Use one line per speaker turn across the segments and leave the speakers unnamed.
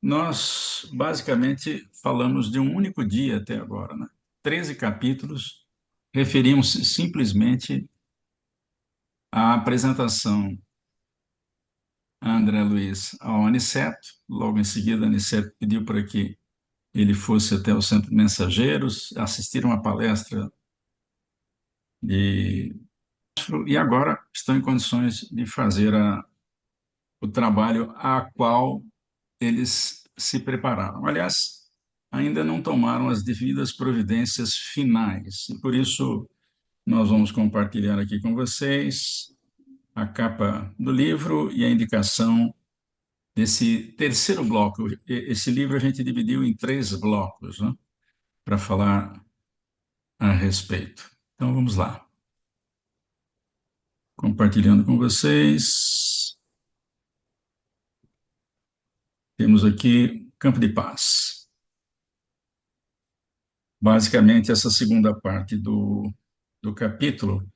Nós basicamente falamos de um único dia até agora, né? 13 capítulos referiam-se simplesmente à apresentação a André Luiz ao Aniceto. Logo em seguida, Aniceto pediu para que ele fosse até o Centro de Mensageiros, assistir uma palestra de... E agora estão em condições de fazer o trabalho a qual eles se prepararam. Aliás, ainda não tomaram as devidas providências finais, e por isso nós vamos compartilhar aqui com vocês a capa do livro e a indicação desse terceiro bloco. Esse livro a gente dividiu em três blocos, né, para falar a respeito. Então vamos lá. Compartilhando com vocês, temos aqui Campo de Paz. Basicamente, essa segunda parte do capítulo,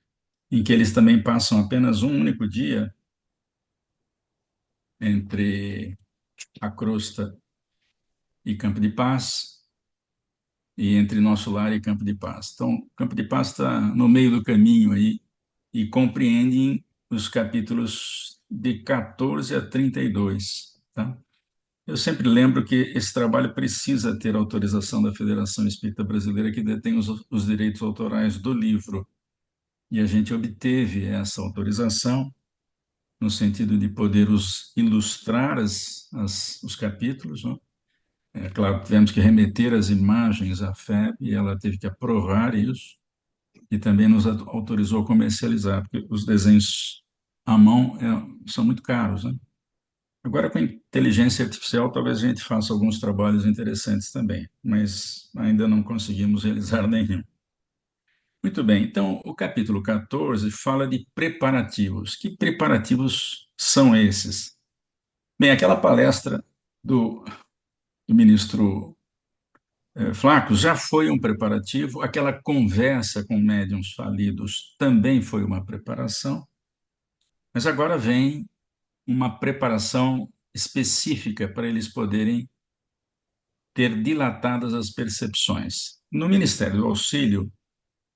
em que eles também passam apenas um único dia entre a crosta e Campo de Paz, e entre Nosso Lar e Campo de Paz. Então, Campo de Paz está no meio do caminho aí e compreende os capítulos de 14 a 32, tá? Eu sempre lembro que esse trabalho precisa ter autorização da Federação Espírita Brasileira, que detém os direitos autorais do livro, e a gente obteve essa autorização no sentido de poder ilustrar os capítulos, né? É claro, tivemos que remeter as imagens à FEB e ela teve que aprovar isso e também nos autorizou a comercializar, porque os desenhos à mão são muito caros, né? Agora, com inteligência artificial, talvez a gente faça alguns trabalhos interessantes também, mas ainda não conseguimos realizar nenhum. Muito bem, então o capítulo 14 fala de preparativos. Que preparativos são esses? Bem, aquela palestra do ministro Flaco já foi um preparativo, aquela conversa com médiuns falidos também foi uma preparação, mas agora vem uma preparação específica para eles poderem ter dilatadas as percepções. No Ministério do Auxílio,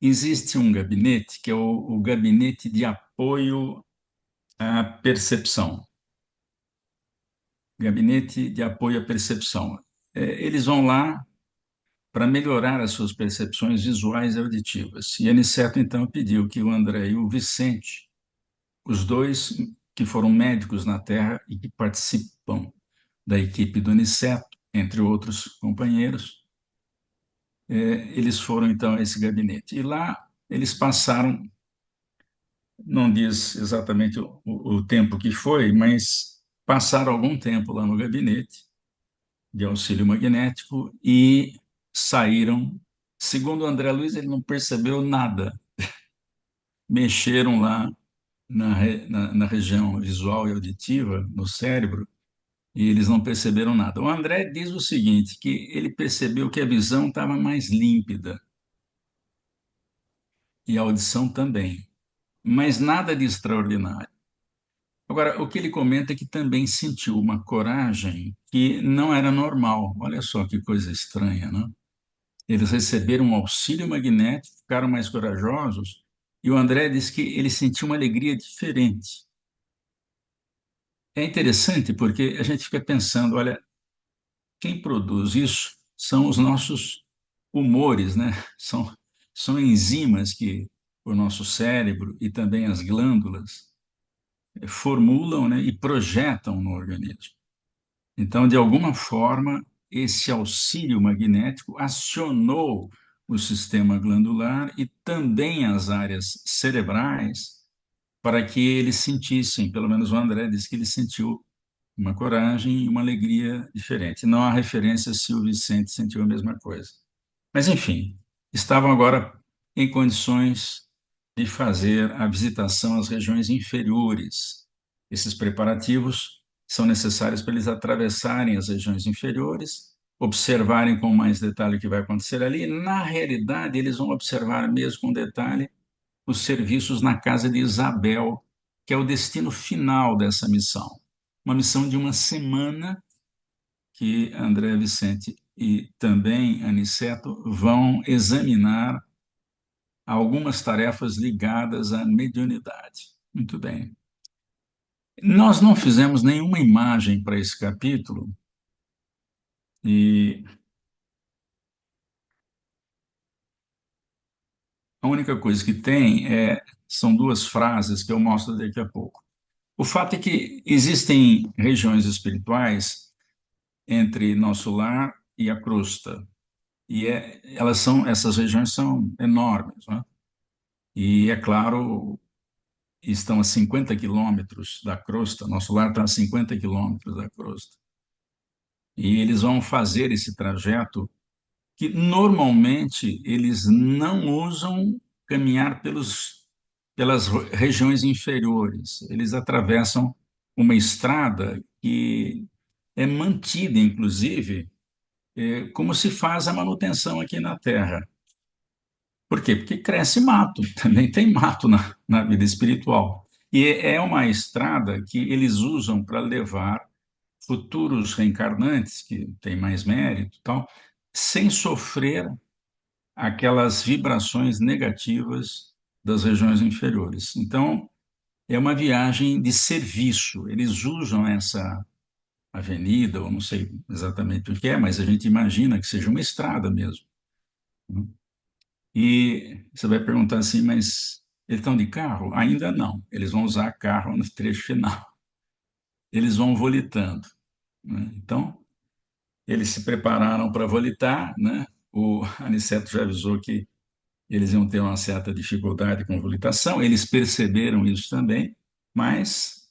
existe um gabinete, que é o Gabinete de Apoio à Percepção. Gabinete de Apoio à Percepção. Eles vão lá para melhorar as suas percepções visuais e auditivas. E Aniceto, então, pediu que o André e o Vicente, os dois que foram médicos na Terra e que participam da equipe do Aniceto, entre outros companheiros, eles foram, então, a esse gabinete. E lá eles passaram, não diz exatamente o tempo que foi, mas passaram algum tempo lá no gabinete de auxílio magnético e saíram. Segundo o André Luiz, ele não percebeu nada. Mexeram lá na região visual e auditiva, no cérebro, e eles não perceberam nada. O André diz o seguinte, que ele percebeu que a visão estava mais límpida e a audição também, mas nada de extraordinário. Agora, o que ele comenta é que também sentiu uma coragem que não era normal. Olha só que coisa estranha, né? Eles receberam um auxílio magnético, ficaram mais corajosos, e o André disse que ele sentiu uma alegria diferente. É interessante porque a gente fica pensando, olha, quem produz isso são os nossos humores, né? São enzimas que o nosso cérebro e também as glândulas formulam, né, e projetam no organismo. Então, de alguma forma, esse auxílio magnético acionou o sistema glandular e também as áreas cerebrais para que eles sentissem, pelo menos o André disse que ele sentiu uma coragem e uma alegria diferente. Não há referência se o Vicente sentiu a mesma coisa. Mas, enfim, estavam agora em condições de fazer a visitação às regiões inferiores. Esses preparativos são necessários para eles atravessarem as regiões inferiores, observarem com mais detalhe o que vai acontecer ali. Na realidade, eles vão observar mesmo com detalhe os serviços na casa de Isabel, que é o destino final dessa missão. Uma missão de uma semana que André Vicente e também Aniceto vão examinar algumas tarefas ligadas à mediunidade. Muito bem. Nós não fizemos nenhuma imagem para esse capítulo e a única coisa que tem são duas frases que eu mostro daqui a pouco. O fato é que existem regiões espirituais entre nosso lar e a crosta, e essas regiões são enormes, né? E, é claro, estão a 50 quilômetros da crosta, nosso lar está a 50 quilômetros da crosta. E eles vão fazer esse trajeto que normalmente eles não usam caminhar pelas regiões inferiores. Eles atravessam uma estrada que é mantida, inclusive, como se faz a manutenção aqui na Terra. Por quê? Porque cresce mato, também tem mato na vida espiritual. E é uma estrada que eles usam para levar futuros reencarnantes, que têm mais mérito, tal, sem sofrer aquelas vibrações negativas das regiões inferiores. Então, é uma viagem de serviço. Eles usam essa avenida, ou não sei exatamente o que é, mas a gente imagina que seja uma estrada mesmo. E você vai perguntar assim, mas eles estão de carro? Ainda não. Eles vão usar carro no trecho final. Eles vão volitando, né? Então, eles se prepararam para volitar, né? O Aniceto já avisou que eles iam ter uma certa dificuldade com volitação, eles perceberam isso também, mas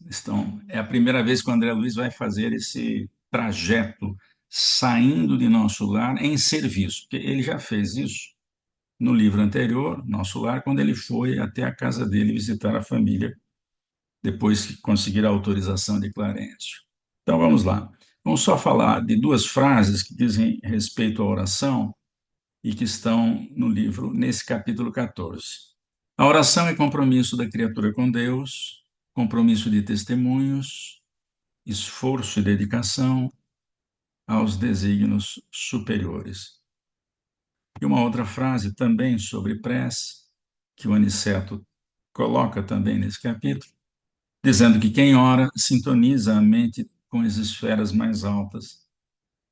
é a primeira vez que o André Luiz vai fazer esse trajeto saindo de nosso lar em serviço, porque ele já fez isso no livro anterior, Nosso Lar, quando ele foi até a casa dele visitar a família, depois que conseguir a autorização de Clarencio. Então vamos lá. Vamos só falar de duas frases que dizem respeito à oração e que estão no livro, nesse capítulo 14. A oração é compromisso da criatura com Deus, compromisso de testemunhos, esforço e dedicação aos desígnios superiores. E uma outra frase também sobre prece, que o Aniceto coloca também nesse capítulo, dizendo que quem ora sintoniza a mente com as esferas mais altas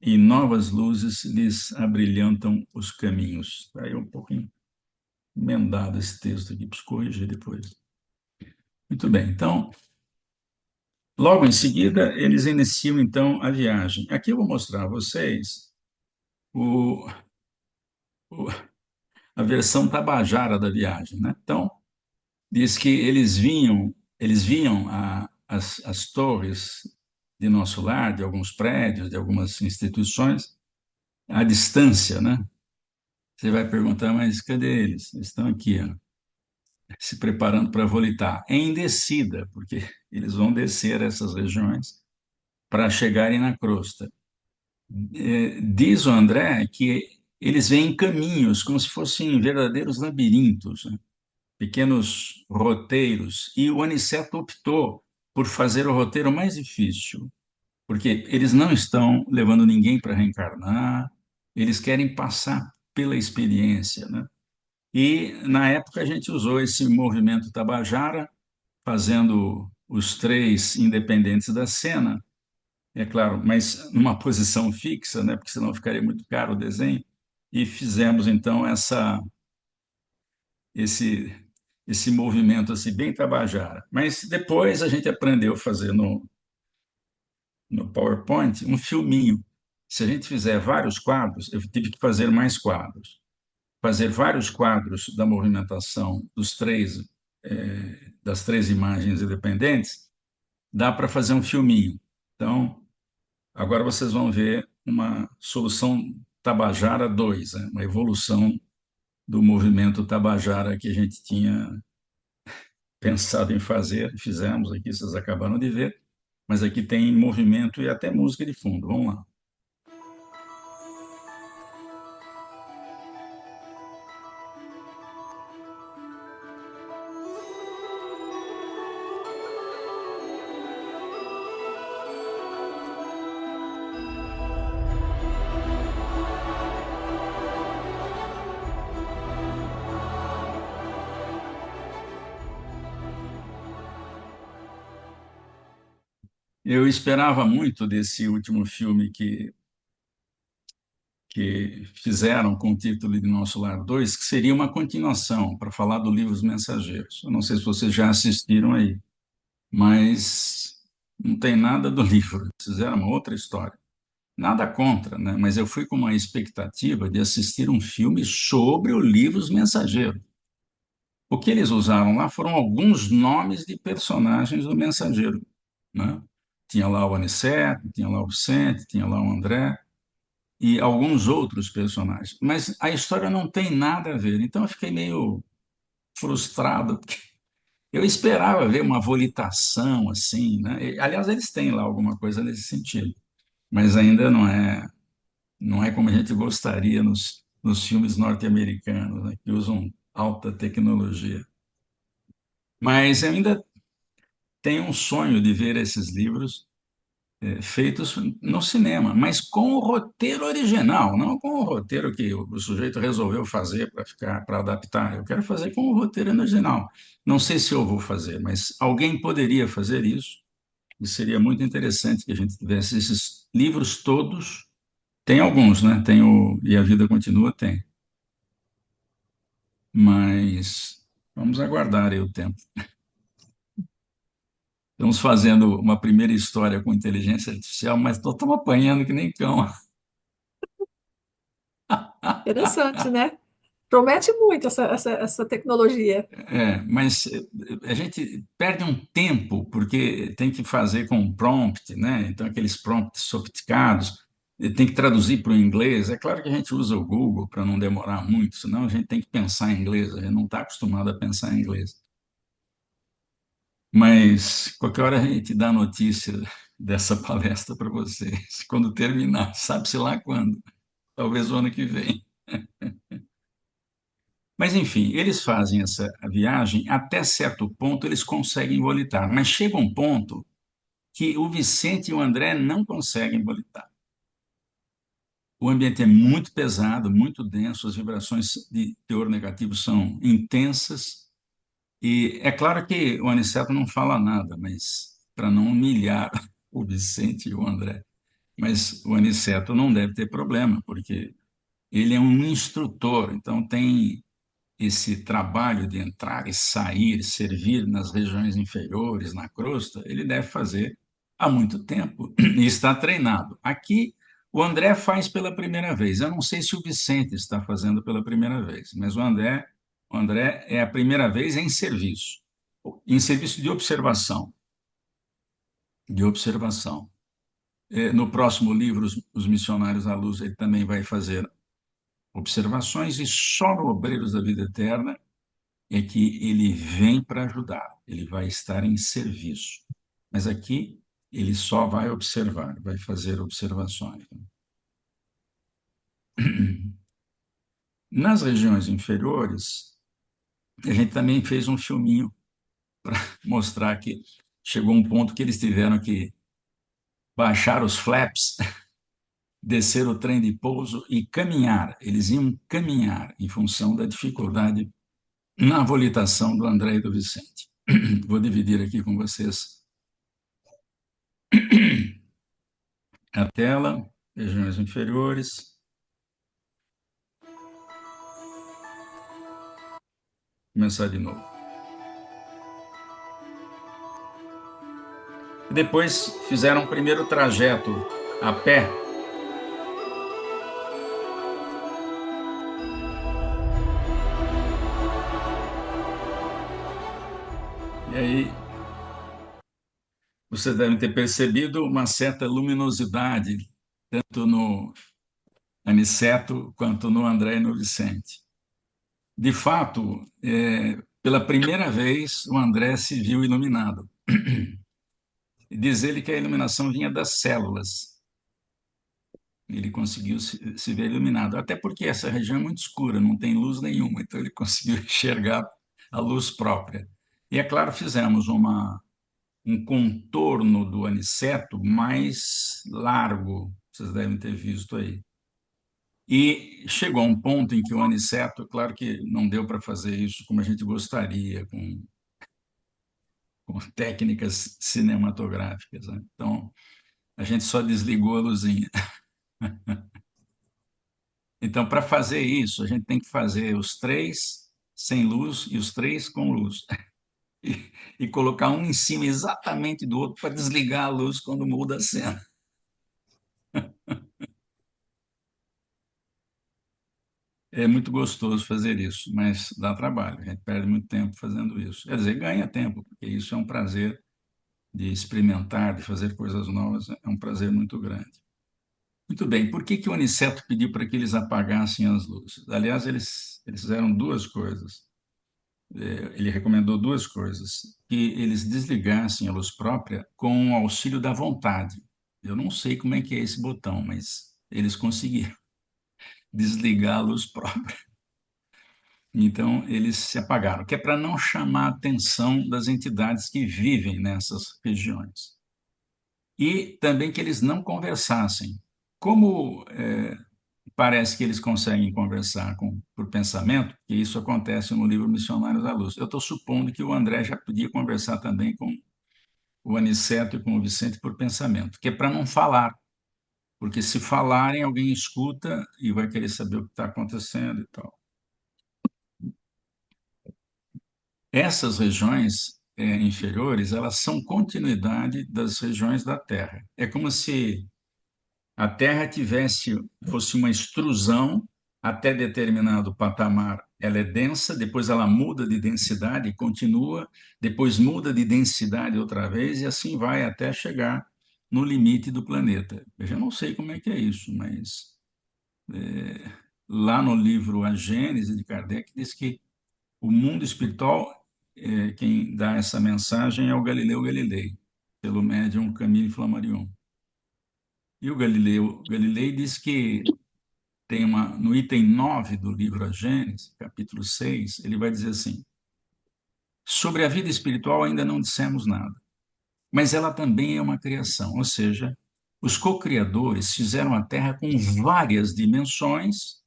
e novas luzes lhes abrilhantam os caminhos. Está aí um pouquinho emendado esse texto aqui, preciso corrigir depois. Muito bem, então, logo em seguida, eles iniciam, então, a viagem. Aqui eu vou mostrar a vocês o, o, a versão tabajara da viagem, né? Então, diz que eles viam as torres de nosso lar, de alguns prédios, de algumas instituições, à distância, né? Você vai perguntar, mas cadê eles? Eles estão aqui, ó, se preparando para volitar, em descida, porque eles vão descer essas regiões para chegarem na crosta. Diz o André que eles vêm em caminhos, como se fossem verdadeiros labirintos, né? Pequenos roteiros, e o Aniceto optou por fazer o roteiro mais difícil, porque eles não estão levando ninguém para reencarnar, eles querem passar pela experiência, né? E, na época, a gente usou esse movimento Tabajara, fazendo os três independentes da cena, é claro, mas numa posição fixa, né? Porque senão ficaria muito caro o desenho, e fizemos, então, esse, esse movimento assim, bem Tabajara. Mas depois a gente aprendeu a fazer no PowerPoint um filminho. Se a gente fizer vários quadros, eu tive que fazer mais quadros. Fazer vários quadros da movimentação das três imagens independentes, dá para fazer um filminho. Então, agora vocês vão ver uma solução Tabajara 2, né? Uma evolução do movimento Tabajara que a gente tinha pensado em fazer, fizemos aqui, vocês acabaram de ver, mas aqui tem movimento e até música de fundo. Vamos lá. Eu esperava muito desse último filme que fizeram com o título de Nosso Lar 2, que seria uma continuação para falar do livro Os Mensageiros. Eu não sei se vocês já assistiram aí, mas não tem nada do livro. Fizeram uma outra história. Nada contra, né? Mas eu fui com uma expectativa de assistir um filme sobre o livro Os Mensageiros. O que eles usaram lá foram alguns nomes de personagens do Mensageiro, né? Tinha lá o Aniceto, tinha lá o Vicente, tinha lá o André e alguns outros personagens. Mas a história não tem nada a ver. Então eu fiquei meio frustrado, porque eu esperava ver uma volitação assim, né? Aliás, eles têm lá alguma coisa nesse sentido, mas ainda não é como a gente gostaria nos filmes norte-americanos, né? Que usam alta tecnologia. Mas eu ainda tenho um sonho de ver esses livros feitos no cinema, mas com o roteiro original, não com o roteiro que o sujeito resolveu fazer para ficar, para adaptar. Eu quero fazer com o roteiro original. Não sei se eu vou fazer, mas alguém poderia fazer isso e seria muito interessante que a gente tivesse esses livros todos. Tem alguns, né? Tem o E a Vida Continua, tem, mas vamos aguardar aí o tempo. Estamos fazendo uma primeira história com inteligência artificial, mas estamos apanhando que nem cão.
Interessante, né? Promete muito essa tecnologia.
Mas a gente perde um tempo porque tem que fazer com prompt, né? Então, aqueles prompts sofisticados, e tem que traduzir para o inglês. É claro que a gente usa o Google para não demorar muito, senão a gente tem que pensar em inglês, a gente não está acostumado a pensar em inglês. Mas qualquer hora a gente dá notícia dessa palestra para vocês, quando terminar, sabe-se lá quando, talvez o ano que vem. Mas, enfim, eles fazem essa viagem, até certo ponto eles conseguem volitar, mas chega um ponto que o Vicente e o André não conseguem volitar. O ambiente é muito pesado, muito denso, as vibrações de teor negativo são intensas, e é claro que o Aniceto não fala nada, mas para não humilhar o Vicente e o André. Mas o Aniceto não deve ter problema, porque ele é um instrutor, então tem esse trabalho de entrar e sair, servir nas regiões inferiores, na crosta, ele deve fazer há muito tempo e está treinado. Aqui, o André faz pela primeira vez. Eu não sei se o Vicente está fazendo pela primeira vez, mas o André é a primeira vez em serviço de observação, de observação. No próximo livro, Os Missionários à Luz, ele também vai fazer observações e só no Obreiros da Vida Eterna é que ele vem para ajudar, ele vai estar em serviço. Mas aqui ele só vai observar, vai fazer observações. Nas regiões inferiores, a gente também fez um filminho para mostrar que chegou um ponto que eles tiveram que baixar os flaps, descer o trem de pouso e caminhar. Eles iam caminhar em função da dificuldade na volitação do André e do Vicente. Vou dividir aqui com vocês a tela, regiões inferiores. Começar de novo. E depois fizeram o primeiro trajeto a pé. E aí vocês devem ter percebido uma certa luminosidade, tanto no Aniceto quanto no André e no Vicente. De fato, pela primeira vez, o André se viu iluminado. Diz ele que a iluminação vinha das células. Ele conseguiu se ver iluminado, até porque essa região é muito escura, não tem luz nenhuma, então ele conseguiu enxergar a luz própria. E, é claro, fizemos um contorno do aniceto mais largo, vocês devem ter visto aí. E chegou a um ponto em que o aniceto, claro que não deu para fazer isso como a gente gostaria, com técnicas cinematográficas, né? Então, a gente só desligou a luzinha. Então, para fazer isso, a gente tem que fazer os três sem luz e os três com luz. E colocar um em cima exatamente do outro para desligar a luz quando muda a cena. É muito gostoso fazer isso, mas dá trabalho. A gente perde muito tempo fazendo isso. Quer dizer, ganha tempo, porque isso é um prazer de experimentar, de fazer coisas novas, é um prazer muito grande. Muito bem, por que que o Aniceto pediu para que eles apagassem as luzes? Aliás, eles fizeram duas coisas. Ele recomendou duas coisas: que eles desligassem a luz própria com o auxílio da vontade. Eu não sei como é que é esse botão, mas eles conseguiram desligar a luz própria. Então, eles se apagaram, que é para não chamar a atenção das entidades que vivem nessas regiões. E também que eles não conversassem. Como parece que eles conseguem conversar por pensamento, que isso acontece no livro Missionários da Luz. Eu estou supondo que o André já podia conversar também com o Aniceto e com o Vicente por pensamento, que é para não falar, porque se falarem, alguém escuta e vai querer saber o que está acontecendo e tal. Essas regiões inferiores, elas são continuidade das regiões da Terra. É como se a Terra fosse uma extrusão até determinado patamar. Ela é densa, depois ela muda de densidade e continua, depois muda de densidade outra vez e assim vai até chegar no limite do planeta. Eu já não sei como é que é isso, mas lá no livro A Gênese de Kardec diz que o mundo espiritual, quem dá essa mensagem é o Galileu Galilei, pelo médium Camille Flammarion. E o Galileu Galilei diz que no item 9 do livro A Gênese, capítulo 6, ele vai dizer assim: sobre a vida espiritual ainda não dissemos nada, mas ela também é uma criação, ou seja, os co-criadores fizeram a Terra com várias dimensões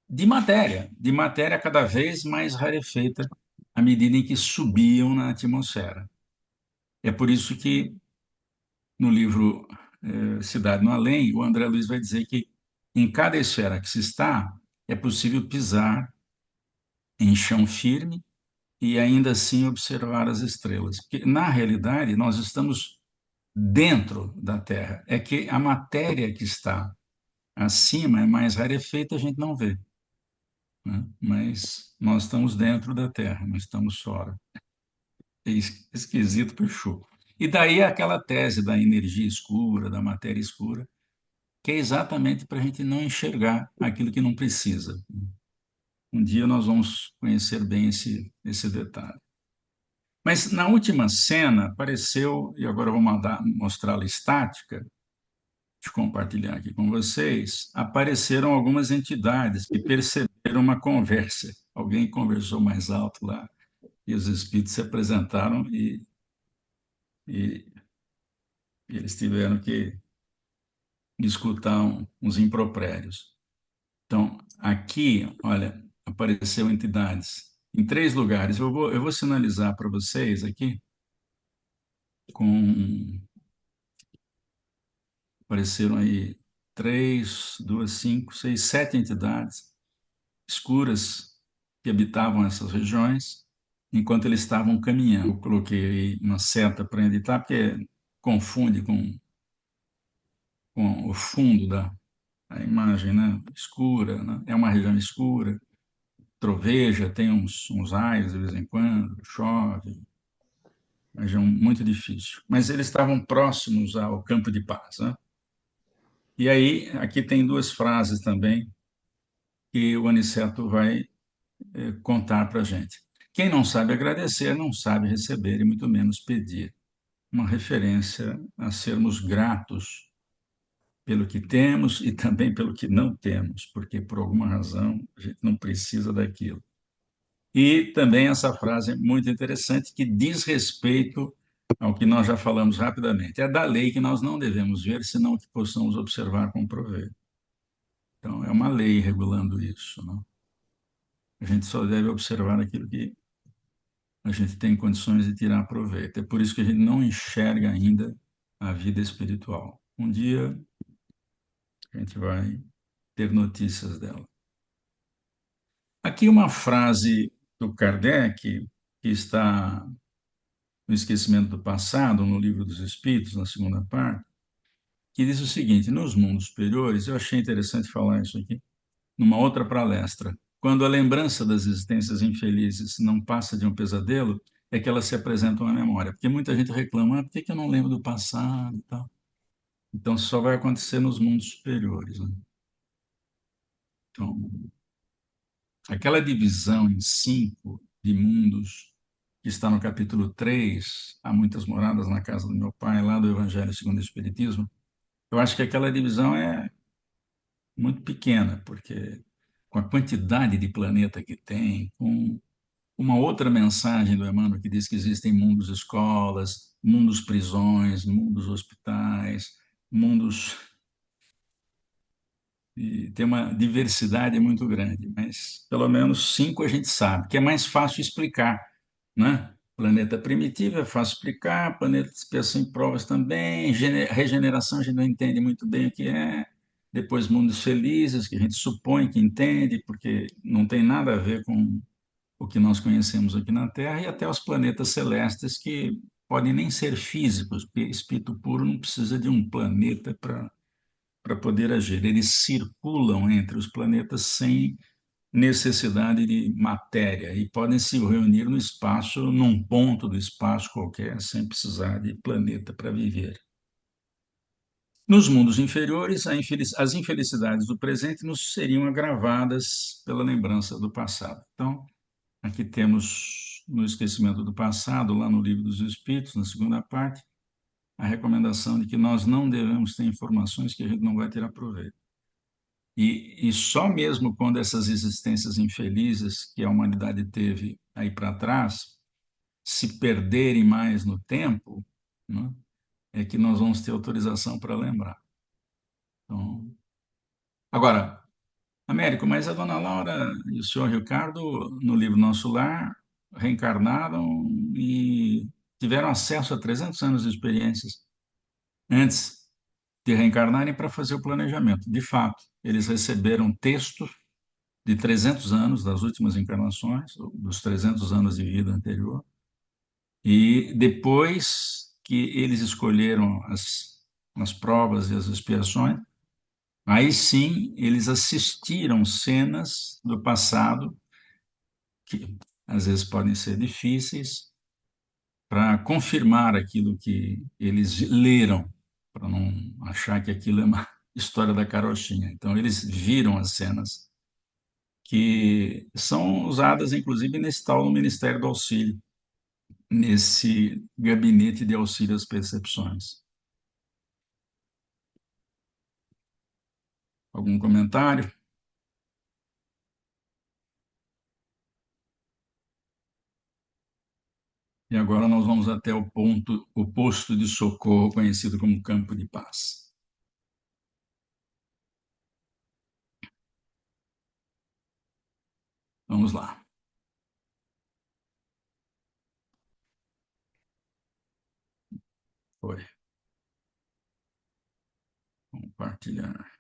de matéria cada vez mais rarefeita à medida em que subiam na atmosfera. É por isso que no livro Cidade no Além, o André Luiz vai dizer que em cada esfera que se está, é possível pisar em chão firme e ainda assim observar as estrelas. Porque, na realidade, nós estamos dentro da Terra. É que a matéria que está acima é mais rarefeita, a gente não vê, né? Mas nós estamos dentro da Terra, não estamos fora. É esquisito para o. E daí aquela tese da energia escura, da matéria escura, que é exatamente para a gente não enxergar aquilo que não precisa. Um dia nós vamos conhecer bem esse detalhe. Mas na última cena apareceu, e agora eu vou mostrá-la estática, de compartilhar aqui com vocês, apareceram algumas entidades que perceberam uma conversa. Alguém conversou mais alto lá, e os espíritos se apresentaram e, e eles tiveram que escutar uns impropérios. Então, aqui, olha, apareceu entidades em três lugares. Eu vou sinalizar para vocês aqui com apareceram aí três, duas, cinco, seis, sete entidades escuras que habitavam essas regiões enquanto eles estavam caminhando. Eu coloquei uma seta para editar porque confunde com o fundo da imagem, né? Escura, né? É uma região escura, troveja, tem uns raios de vez em quando, chove, região muito difícil. Mas eles estavam próximos ao campo de paz, né? E aí, aqui tem duas frases também que o Aniceto vai contar para a gente. Quem não sabe agradecer, não sabe receber e muito menos pedir. Uma referência a sermos gratos pelo que temos e também pelo que não temos, porque por alguma razão a gente não precisa daquilo. E também essa frase muito interessante que diz respeito ao que nós já falamos rapidamente. É da lei que nós não devemos ver, senão que possamos observar com proveito. Então, é uma lei regulando isso, não? A gente só deve observar aquilo que a gente tem condições de tirar proveito. É por isso que a gente não enxerga ainda a vida espiritual. Um dia a gente vai ter notícias dela. Aqui uma frase do Kardec, que está no Esquecimento do Passado, no Livro dos Espíritos, na segunda parte, que diz o seguinte: nos mundos superiores, eu achei interessante falar isso aqui, numa outra palestra, quando a lembrança das existências infelizes não passa de um pesadelo, é que elas se apresentam à memória. Porque muita gente reclama, por que que eu não lembro do passado e tal? Então, só vai acontecer nos mundos superiores, né? Então, aquela divisão em 5 de mundos, que está no capítulo 3, há muitas moradas na casa do meu pai, lá do Evangelho segundo o Espiritismo, eu acho que aquela divisão é muito pequena, porque com a quantidade de planeta que tem, com uma outra mensagem do Emmanuel que diz que existem mundos escolas, mundos prisões, mundos hospitais, mundos e tem uma diversidade muito grande, mas pelo menos 5 a gente sabe, que é mais fácil explicar, né? Planeta primitivo é fácil explicar, planeta de expiação e provas também, regeneração a gente não entende muito bem o que é, depois mundos felizes, que a gente supõe que entende, porque não tem nada a ver com o que nós conhecemos aqui na Terra, e até os planetas celestes que podem nem ser físicos, porque espírito puro não precisa de um planeta para poder agir. Eles circulam entre os planetas sem necessidade de matéria e podem se reunir no espaço, num ponto do espaço qualquer, sem precisar de planeta para viver. Nos mundos inferiores, as infelicidades do presente nos seriam agravadas pela lembrança do passado. Então, aqui temos no Esquecimento do Passado, lá no Livro dos Espíritos, na segunda parte, a recomendação de que nós não devemos ter informações que a gente não vai ter proveito. E só mesmo quando essas existências infelizes que a humanidade teve aí para trás se perderem mais no tempo, né, é que nós vamos ter autorização para lembrar. Então, agora, Américo, mas a dona Laura e o senhor Ricardo, no livro Nosso Lar, reencarnaram e tiveram acesso a 300 anos de experiências antes de reencarnarem para fazer o planejamento. De fato, eles receberam textos de 300 anos das últimas encarnações, dos 300 anos de vida anterior, e depois que eles escolheram as provas e as expiações, aí sim eles assistiram cenas do passado, que às vezes podem ser difíceis, para confirmar aquilo que eles leram, para não achar que aquilo é uma história da carochinha. Então, eles viram as cenas que são usadas, inclusive, nesse tal no Ministério do Auxílio, nesse gabinete de auxílio às percepções. Algum comentário? E agora nós vamos até o posto de socorro conhecido como Campo de Paz. Vamos lá. Foi. Compartilhar.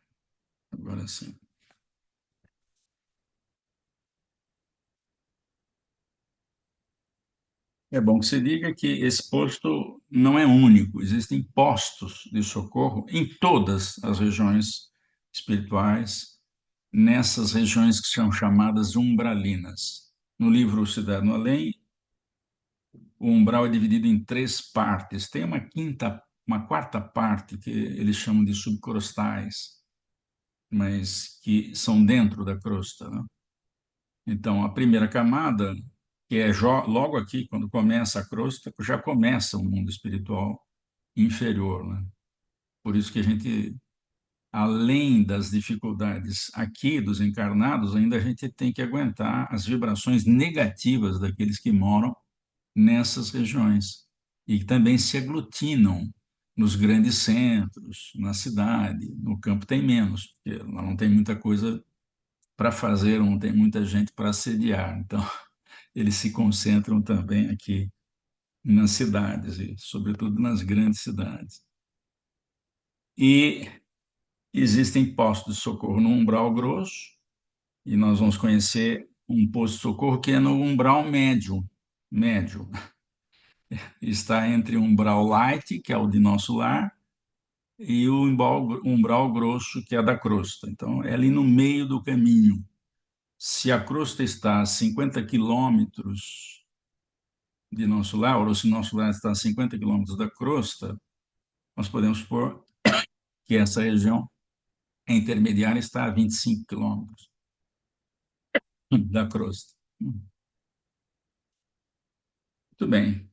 Agora sim. É bom que se diga que esse posto não é único, existem postos de socorro em todas as regiões espirituais, nessas regiões que são chamadas umbralinas. No livro Cidade no Além, o umbral é dividido em 3 partes. Tem uma quarta parte que eles chamam de subcrostais, mas que são dentro da crosta, né? Então, a primeira camada, que é logo aqui, quando começa a crosta, já começa o mundo espiritual inferior, né? Por isso que a gente, além das dificuldades aqui dos encarnados, ainda a gente tem que aguentar as vibrações negativas daqueles que moram nessas regiões e que também se aglutinam nos grandes centros, na cidade. No campo tem menos, porque lá não tem muita coisa para fazer, não tem muita gente para assediar. Então, eles se concentram também aqui nas cidades, e sobretudo nas grandes cidades. E existem postos de socorro no umbral grosso, e nós vamos conhecer um posto de socorro que é no umbral médio. Médio. Está entre o umbral light, que é o de nosso lar, e o umbral grosso, que é da crosta. Então, é ali no meio do caminho. Se a crosta está a 50 quilômetros de nosso lar, ou se nosso lar está a 50 quilômetros da crosta, nós podemos supor que essa região intermediária está a 25 quilômetros da crosta. Muito bem.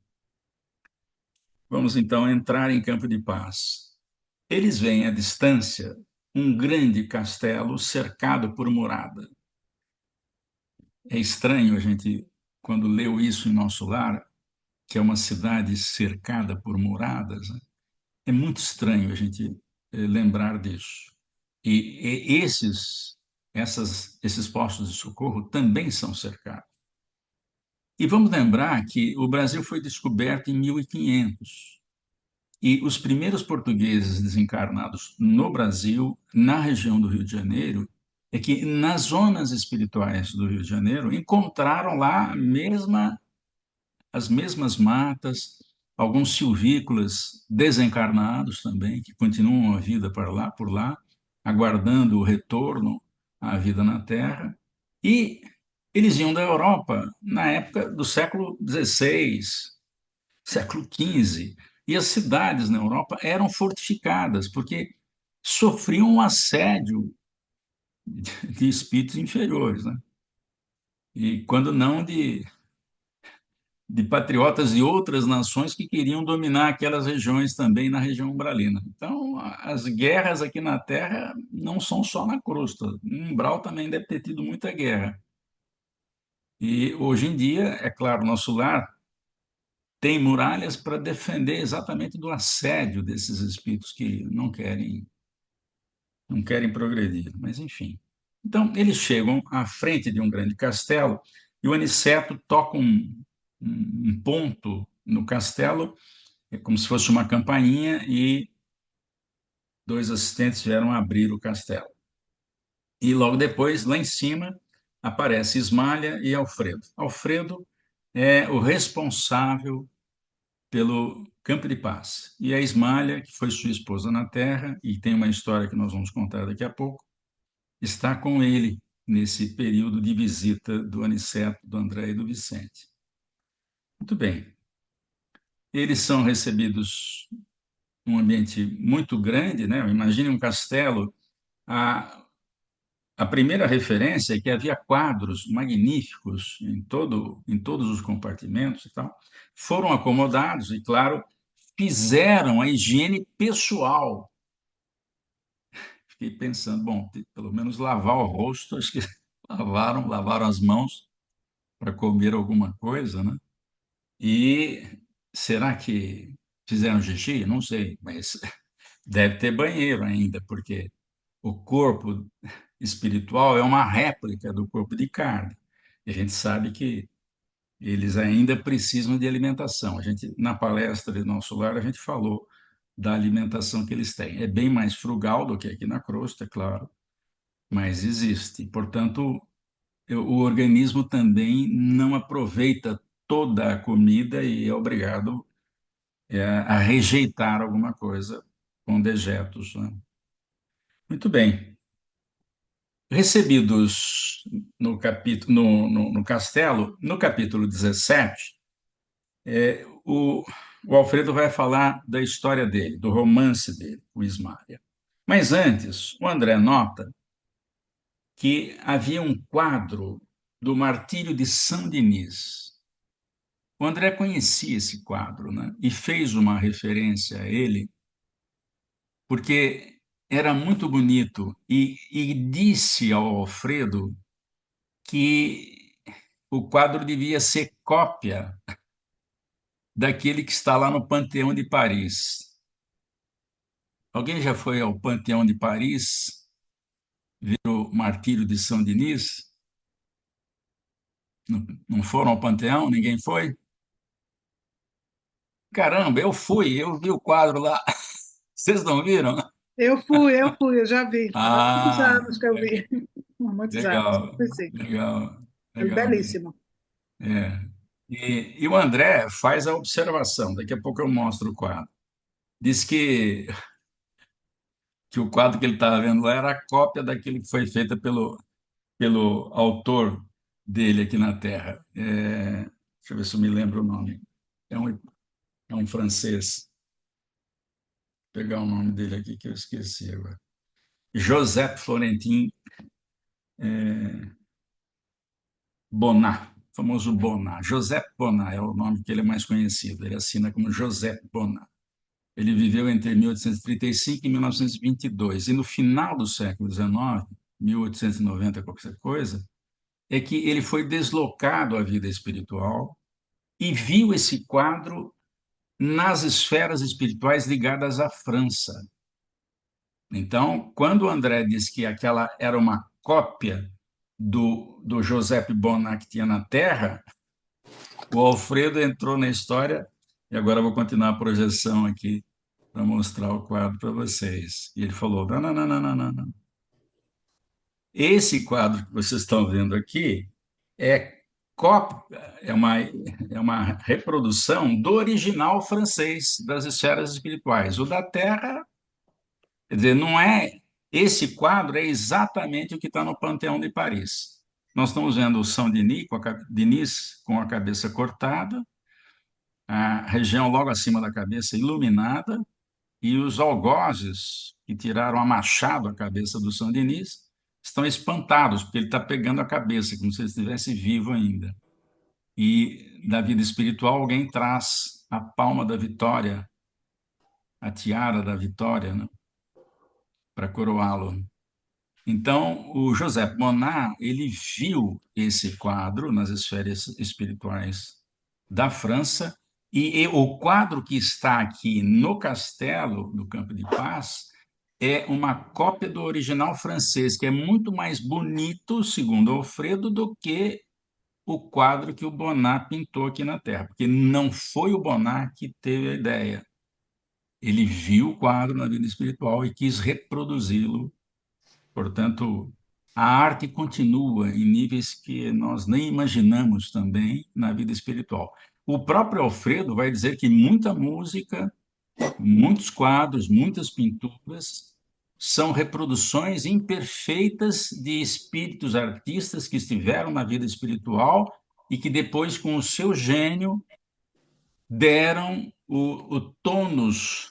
Vamos então entrar em Campo de Paz. Eles veem à distância um grande castelo cercado por murada. É estranho a gente, quando leu isso em nosso lar, que é uma cidade cercada por muradas, né? É muito estranho a gente lembrar disso. E esses postos de socorro também são cercados. E vamos lembrar que o Brasil foi descoberto em 1500. E os primeiros portugueses desencarnados no Brasil, na região do Rio de Janeiro, é que nas zonas espirituais do Rio de Janeiro encontraram lá as mesmas matas, alguns silvícolas desencarnados também, que continuam a vida por lá, aguardando o retorno à vida na Terra. E eles iam da Europa na época do século XVI, século XV, e as cidades na Europa eram fortificadas, porque sofriam um assédio de espíritos inferiores, né? E quando não de patriotas de outras nações que queriam dominar aquelas regiões também na região umbralina. Então, as guerras aqui na Terra não são só na crosta. Em Umbral também deve ter tido muita guerra. E hoje em dia, é claro, nosso lar tem muralhas para defender exatamente do assédio desses espíritos que não querem progredir, mas enfim. Então, eles chegam à frente de um grande castelo e o Aniceto toca um ponto no castelo, é como se fosse uma campainha, e dois assistentes vieram abrir o castelo. E logo depois, lá em cima, aparece Ismália e Alfredo. Alfredo é o responsável pelo Campo de Paz. E a Ismália, que foi sua esposa na Terra, e tem uma história que nós vamos contar daqui a pouco, está com ele nesse período de visita do Aniceto, do André e do Vicente. Muito bem. Eles são recebidos num ambiente muito grande, né? Imagine um castelo. A, a primeira referência é que havia quadros magníficos em todos os compartimentos e tal. Foram acomodados e, claro, fizeram a higiene pessoal. Fiquei pensando, bom, pelo menos lavar o rosto, acho que lavaram as mãos para comer alguma coisa, né? E será que fizeram xixi? Não sei, mas deve ter banheiro ainda, porque o corpo espiritual é uma réplica do corpo de carne. E a gente sabe que eles ainda precisam de alimentação. A gente, na palestra de Nosso Lar, a gente falou da alimentação que eles têm. É bem mais frugal do que aqui na crosta, é claro, mas existe. Portanto, o organismo também não aproveita toda a comida e é obrigado a rejeitar alguma coisa com dejetos, né? Muito bem. Recebidos no capítulo, no castelo, no capítulo 17, o Alfredo vai falar da história dele, do romance dele, o Ismália. Mas antes, o André nota que havia um quadro do Martírio de São Denis. O André conhecia esse quadro, né? E fez uma referência a ele, porque era muito bonito, e disse ao Alfredo que o quadro devia ser cópia daquele que está lá no Panteão de Paris. Alguém já foi ao Panteão de Paris, ver o Martírio de São Denis? Não foram ao Panteão? Ninguém foi? Caramba, eu vi o quadro lá. Vocês não viram?
Eu já vi. Há muitos
Ah,
anos que eu vi. Há muitos anos.
legal,
Foi sim.
legal,
É
legal mesmo.
belíssimo.
É. E o André faz a observação, daqui a pouco eu mostro o quadro. Diz que o quadro que ele estava vendo lá era a cópia daquilo que foi feita pelo autor dele aqui na Terra. Deixa eu ver se eu me lembro o nome. É um, é um francês. Vou pegar o nome dele aqui que eu esqueci agora. Joseph Florentin Bonnat, famoso Bonnat. Joseph Bonnat é o nome que ele é mais conhecido. Ele assina como Joseph Bonnat. Ele viveu entre 1835 e 1922. E no final do século XIX, 1890, qualquer coisa, é que ele foi deslocado à vida espiritual e viu esse quadro nas esferas espirituais ligadas à França. Então, quando o André disse que aquela era uma cópia do Joseph Bonnat que tinha na Terra, o Alfredo entrou na história e agora eu vou continuar a projeção aqui para mostrar o quadro para vocês. E ele falou: não, não, não, não, não, não, não. Esse quadro que vocês estão vendo aqui é é uma reprodução do original francês das esferas espirituais. O da Terra, quer dizer, não é. Esse quadro é exatamente o que está no Panteão de Paris. Nós estamos vendo o São Denis com a cabeça cortada, a região logo acima da cabeça iluminada, e os algozes que tiraram a machado a cabeça do São Denis estão espantados, porque ele está pegando a cabeça, como se ele estivesse vivo ainda. E da vida espiritual, alguém traz a palma da vitória, a tiara da vitória, né, para coroá-lo. Então, o José Bonnat, ele viu esse quadro nas esferas espirituais da França, e o quadro que está aqui no castelo do Campo de Paz é uma cópia do original francês, que é muito mais bonito, segundo Alfredo, do que o quadro que o Bonnat pintou aqui na Terra, porque não foi o Bonnat que teve a ideia. Ele viu o quadro na vida espiritual e quis reproduzi-lo. Portanto, a arte continua em níveis que nós nem imaginamos também na vida espiritual. O próprio Alfredo vai dizer que muita música, muitos quadros, muitas pinturas são reproduções imperfeitas de espíritos artistas que estiveram na vida espiritual e que depois, com o seu gênio, deram o tônus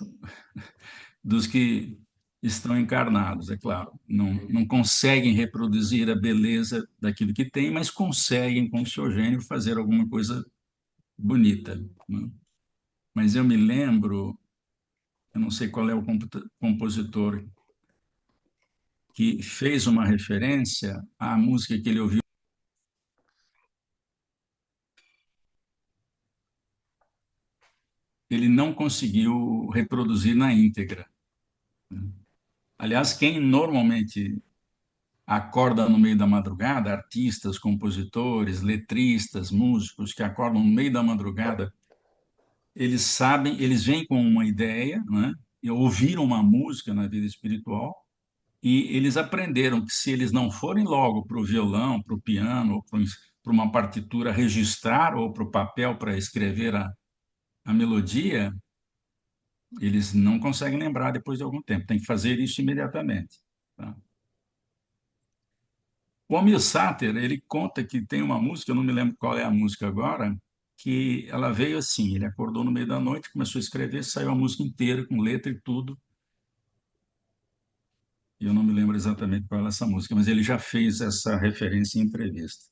dos que estão encarnados, é claro. Não conseguem reproduzir a beleza daquilo que tem, mas conseguem, com o seu gênio, fazer alguma coisa bonita, né? Mas eu me lembro, eu não sei qual é o compositor que fez uma referência à música que ele ouviu. Ele não conseguiu reproduzir na íntegra. Aliás, quem normalmente acorda no meio da madrugada, artistas, compositores, letristas, músicos que acordam no meio da madrugada, eles sabem, eles vêm com uma ideia, né? E ouviram uma música na vida espiritual e eles aprenderam que se eles não forem logo para o violão, para o piano, ou para uma partitura registrar ou para o papel para escrever a melodia, eles não conseguem lembrar depois de algum tempo. Tem que fazer isso imediatamente, tá? O Almir Sater, ele conta que tem uma música, eu não me lembro qual é a música agora, que ela veio assim, ele acordou no meio da noite, começou a escrever, saiu a música inteira, com letra e tudo, e eu não me lembro exatamente qual é essa música, mas ele já fez essa referência em entrevista.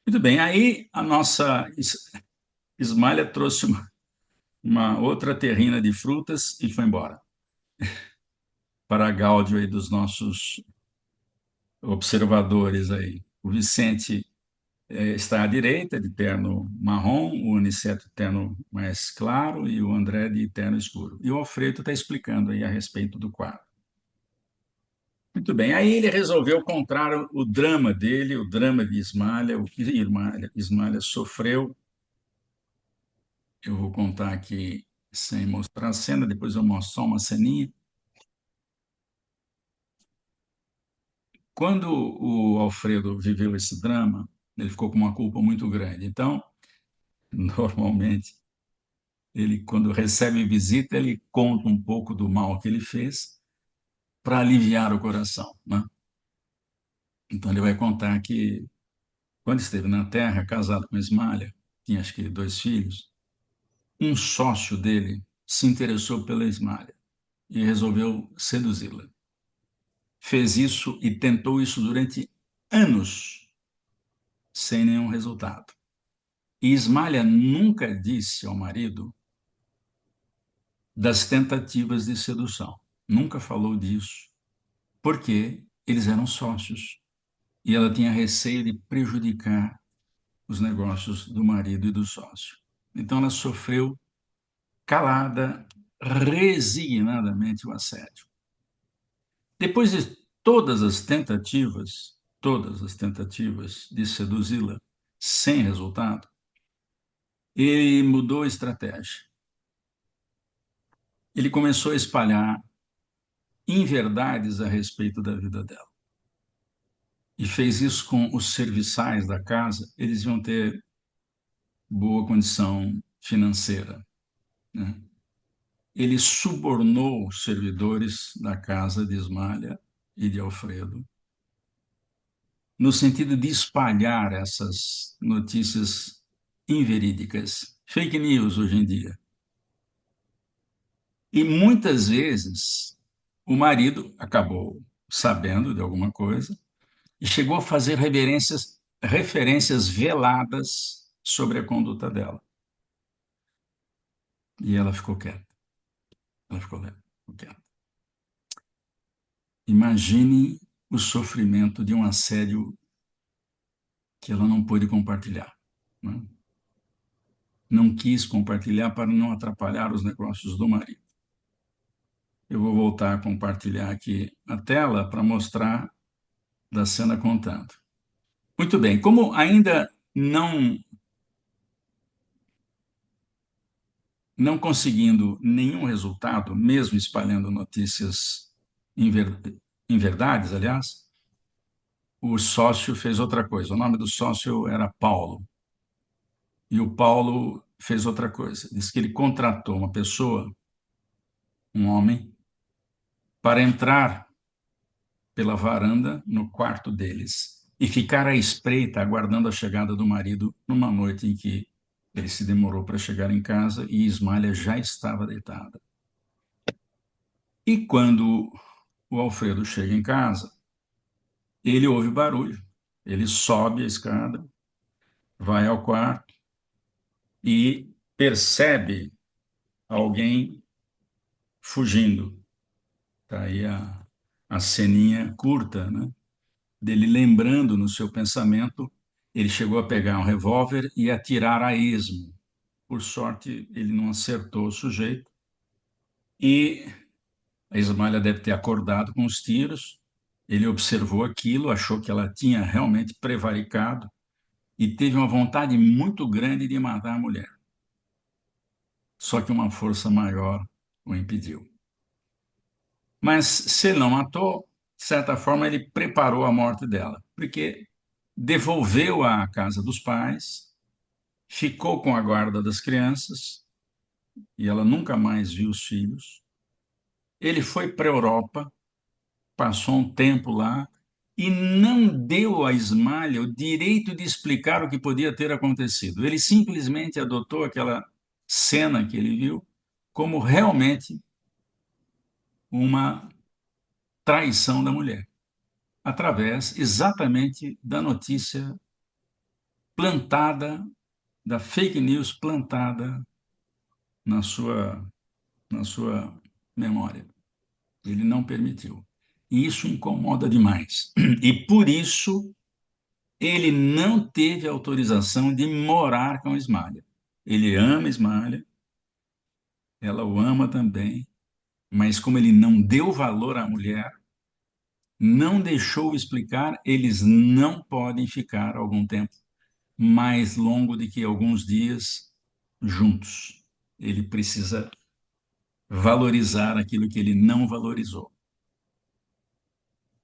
Muito bem, aí a nossa Ismália trouxe uma outra terrina de frutas e foi embora, para a gáudio aí dos nossos observadores aí. O Vicente está à direita, de terno marrom, o Aniceto terno mais claro e o André de terno escuro. E o Alfredo está explicando aí a respeito do quadro. Muito bem. Aí ele resolveu contar o drama dele, o drama de Ismália, o que Ismália sofreu. Eu vou contar aqui sem mostrar a cena, depois eu mostro só uma ceninha. Quando o Alfredo viveu esse drama, ele ficou com uma culpa muito grande. Então, normalmente, ele, quando recebe visita, ele conta um pouco do mal que ele fez para aliviar o coração, né? Então, ele vai contar que, quando esteve na Terra, casado com Ismália, tinha acho que 2 filhos, um sócio dele se interessou pela Ismália e resolveu seduzi-la. Fez isso e tentou isso durante anos, sem nenhum resultado. E Ismália nunca disse ao marido das tentativas de sedução. Nunca falou disso, porque eles eram sócios e ela tinha receio de prejudicar os negócios do marido e do sócio. Então ela sofreu calada, resignadamente o assédio. Depois de todas as tentativas de seduzi-la, sem resultado, ele mudou a estratégia. Ele começou a espalhar inverdades a respeito da vida dela. E fez isso com os serviçais da casa, eles iam ter boa condição financeira, né? Ele subornou os servidores da casa de Ismália e de Alfredo, no sentido de espalhar essas notícias inverídicas, fake news hoje em dia. E muitas vezes o marido acabou sabendo de alguma coisa e chegou a fazer referências veladas sobre a conduta dela. E ela ficou quieta. Ela ficou quieta. Imagine o sofrimento de um assédio que ela não pôde compartilhar, né? Não quis compartilhar para não atrapalhar os negócios do marido. Eu vou voltar a compartilhar aqui a tela para mostrar da cena contando. Muito bem, como ainda não conseguindo nenhum resultado, mesmo espalhando notícias inverdades, aliás, o sócio fez outra coisa. O nome do sócio era Paulo. E o Paulo fez outra coisa. Diz que ele contratou uma pessoa, um homem, para entrar pela varanda no quarto deles e ficar à espreita, aguardando a chegada do marido numa noite em que ele se demorou para chegar em casa e Ismália já estava deitada. E quando o Alfredo chega em casa, ele ouve barulho. Ele sobe a escada, vai ao quarto e percebe alguém fugindo. Está aí a ceninha curta, né? Dele lembrando no seu pensamento, ele chegou a pegar um revólver e atirar a esmo. Por sorte, ele não acertou o sujeito. E a Ismália deve ter acordado com os tiros. Ele observou aquilo, achou que ela tinha realmente prevaricado e teve uma vontade muito grande de matar a mulher. Só que uma força maior o impediu. Mas se ele não matou, de certa forma ele preparou a morte dela, porque devolveu-a à casa dos pais, ficou com a guarda das crianças e ela nunca mais viu os filhos. Ele foi para a Europa, passou um tempo lá e não deu a Ismália o direito de explicar o que podia ter acontecido. Ele simplesmente adotou aquela cena que ele viu como realmente uma traição da mulher, através exatamente da notícia plantada, da fake news plantada na sua, na sua memória. Ele não permitiu. E isso incomoda demais. E por isso ele não teve autorização de morar com Ismália. Ele ama Ismália, ela o ama também, mas como ele não deu valor à mulher, não deixou explicar, eles não podem ficar algum tempo mais longo do que alguns dias juntos. Ele precisa valorizar aquilo que ele não valorizou.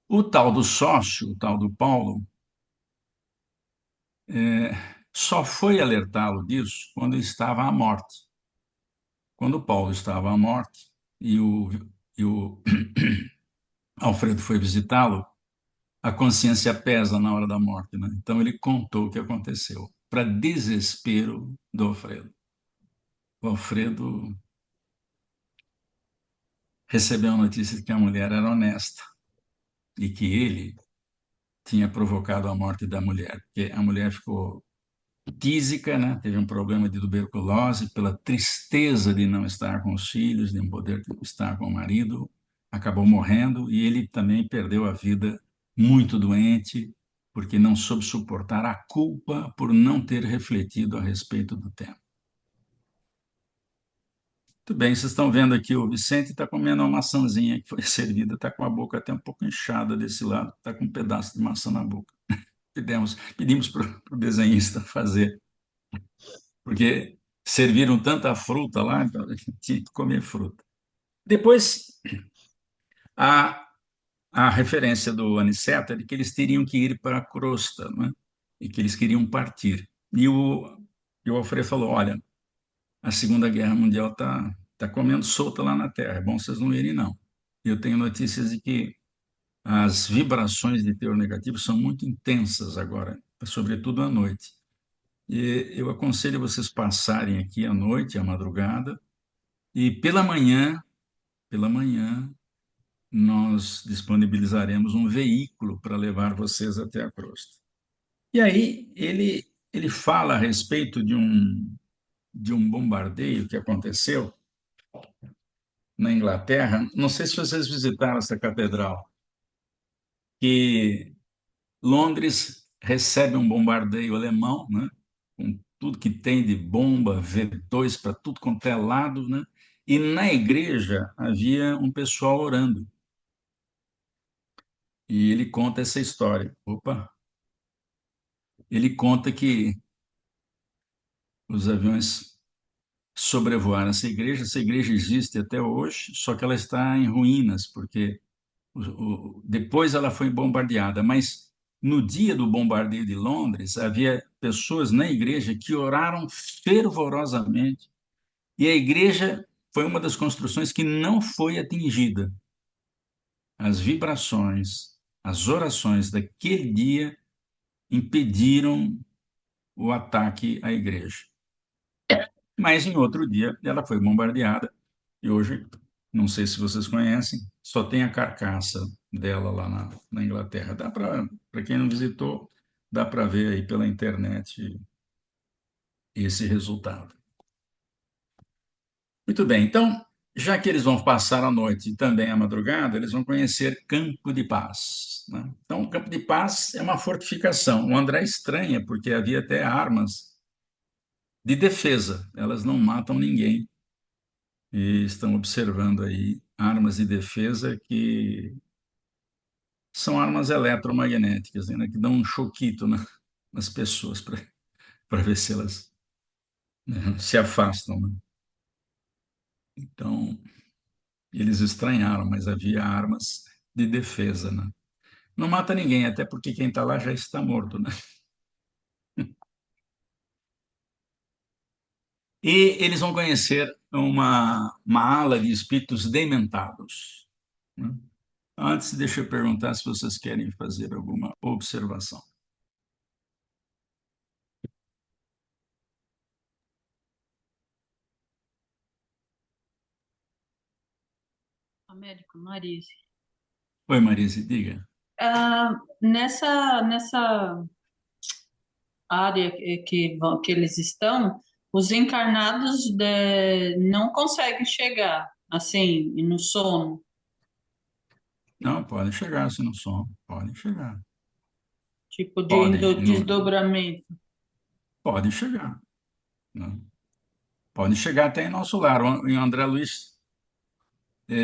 O tal do sócio, o tal do Paulo, só foi alertá-lo disso quando estava à morte. Quando o Paulo estava à morte e o Alfredo foi visitá-lo, a consciência pesa na hora da morte, né? Então ele contou o que aconteceu, para desespero do Alfredo. O Alfredo recebeu a notícia de que a mulher era honesta e que ele tinha provocado a morte da mulher, porque a mulher ficou tísica, né? Teve um problema de tuberculose, pela tristeza de não estar com os filhos, de não poder estar com o marido, acabou morrendo e ele também perdeu a vida muito doente, porque não soube suportar a culpa por não ter refletido a respeito do tema. Muito bem, vocês estão vendo aqui, o Vicente está comendo uma maçãzinha que foi servida, está com a boca até um pouco inchada desse lado, está com um pedaço de maçã na boca. Pedimos para o desenhista fazer, porque serviram tanta fruta lá, então a gente tinha que comer fruta. Depois, a, a referência do Aniceto é de que eles teriam que ir para a crosta, não é? E que eles queriam partir. E o Alfredo falou, olha, a Segunda Guerra Mundial tá comendo solta lá na Terra, é bom vocês não irem, não. Eu tenho notícias de que as vibrações de teor negativo são muito intensas agora, sobretudo à noite. E eu aconselho vocês passarem aqui à noite, à madrugada, e pela manhã, nós disponibilizaremos um veículo para levar vocês até a crosta. E aí ele fala a respeito de um bombardeio que aconteceu na Inglaterra. Não sei se vocês visitaram essa catedral, que Londres recebe um bombardeio alemão, né? Com tudo que tem de bomba, V2 para tudo quanto é lado, né? E na igreja havia um pessoal orando. E ele conta essa história. Opa! Ele conta que os aviões sobrevoaram essa igreja. Essa igreja existe até hoje, só que ela está em ruínas, porque depois ela foi bombardeada. Mas no dia do bombardeio de Londres, havia pessoas na igreja que oraram fervorosamente. E a igreja foi uma das construções que não foi atingida. As vibrações, as orações daquele dia impediram o ataque à igreja. Mas em outro dia ela foi bombardeada e hoje, não sei se vocês conhecem, só tem a carcaça dela lá na Inglaterra. Dá para quem não visitou, dá para ver aí pela internet esse resultado. Muito bem, então, já que eles vão passar a noite e também a madrugada, eles vão conhecer Campo de Paz, né? Então, Campo de Paz é uma fortificação. O André estranha, porque havia até armas de defesa, elas não matam ninguém. E estão observando aí armas de defesa que são armas eletromagnéticas, né, que dão um choquito nas pessoas para ver se elas, né, se afastam, né? Então, eles estranharam, mas havia armas de defesa, né? Não mata ninguém, até porque quem está lá já está morto, né? E eles vão conhecer uma ala de espíritos dementados, né? Antes, deixa eu perguntar se vocês querem fazer alguma observação.
Américo, Marise.
Oi, Marise, diga.
Nessa área que eles estão, os encarnados não conseguem chegar, assim, no sono.
Não, podem chegar se não são, podem chegar.
Tipo de
Podem,
desdobramento.
podem chegar, né? Podem chegar até em nosso lar. Em André Luiz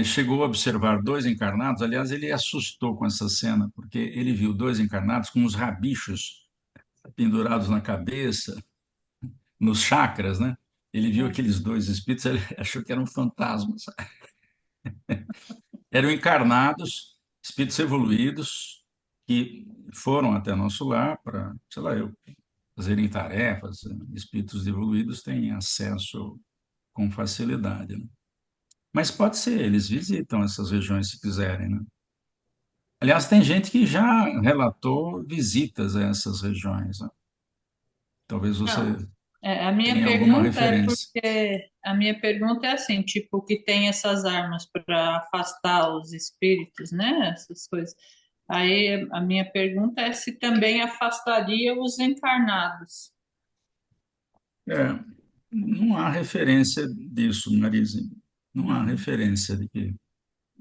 chegou a observar dois encarnados. Aliás, ele assustou com essa cena, porque ele viu dois encarnados com os rabichos pendurados na cabeça, nos chakras, né? Ele viu aqueles dois espíritos, ele achou que eram fantasmas. Eram encarnados, espíritos evoluídos, que foram até nosso lar para, sei lá, eu, fazerem tarefas. Espíritos evoluídos têm acesso com facilidade, né? Mas pode ser, eles visitam essas regiões se quiserem, né? Aliás, tem gente que já relatou visitas a essas regiões, né? Talvez você
Não, a minha
tenha alguma
pergunta é
referência.
porque a minha pergunta é assim, tipo, que tem essas armas para afastar os espíritos, né? Essas coisas. Aí a minha pergunta é se também afastaria os encarnados.
É, não há referência disso, Marise. Não há
Hum,
referência de que.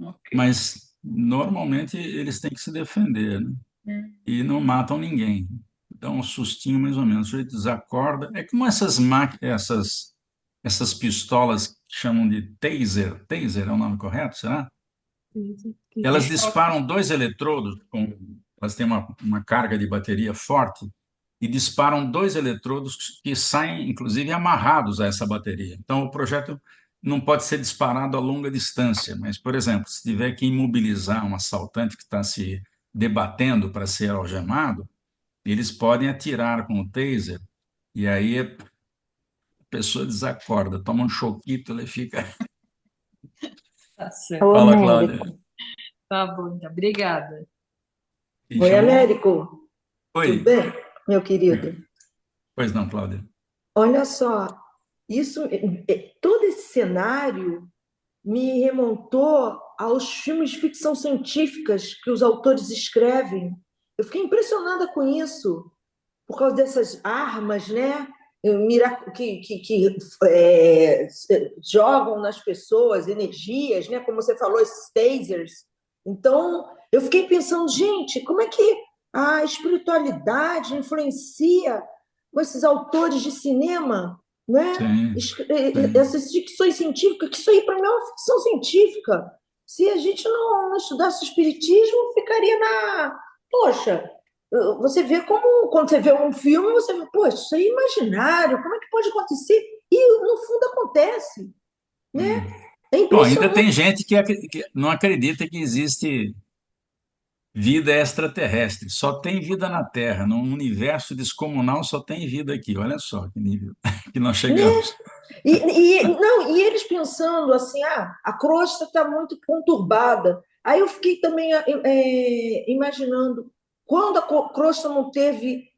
ok.
Mas normalmente eles têm que se defender, né?
Hum,
E não matam ninguém. Dão um sustinho mais ou menos. O sujeito desacorda. É como essas máquinas, essas pistolas que chamam de taser. Taser é o nome correto, será?
de
Elas
choque.
disparam dois eletrodos, elas têm uma carga de bateria forte, e disparam dois eletrodos que saem, inclusive, amarrados a essa bateria. Então, o projeto não pode ser disparado a longa distância, mas, por exemplo, se tiver que imobilizar um assaltante que está se debatendo para ser algemado, eles podem atirar com o taser, e aí a pessoa desacorda, toma um choquito, ele fica.
Tá certo.
Ô,
Fala, Cláudia.
Américo.
Tá bom, então. Obrigada.
Quem
Oi,
chamou?
Américo. Tudo
Oi.
bem, meu querido?
Pois não, Cláudia.
Olha só, isso, todo esse cenário me remontou aos filmes de ficção científicas que os autores escrevem. Eu fiquei impressionada com isso, por causa dessas armas, né? Que jogam nas pessoas energias, né? Como você falou, esses tasers. Então, eu fiquei pensando, gente, como é que a espiritualidade influencia com esses autores de cinema, né?
Sim, sim.
Essas ficções científicas, que isso aí para mim é uma ficção científica. Se a gente não estudasse o espiritismo, ficaria na. Poxa, você vê como, quando você vê um filme, você vê, pô, isso aí é imaginário, como é que pode acontecer? E no fundo acontece, né?
Hum.
É
Bom, ainda
impressionante.
tem gente que não acredita que existe vida extraterrestre. Só tem vida na Terra. Num universo descomunal só tem vida aqui. Olha só que nível que nós
Né?
chegamos.
Não, e eles pensando assim, a crosta está muito conturbada. Aí eu fiquei também imaginando quando a crosta não teve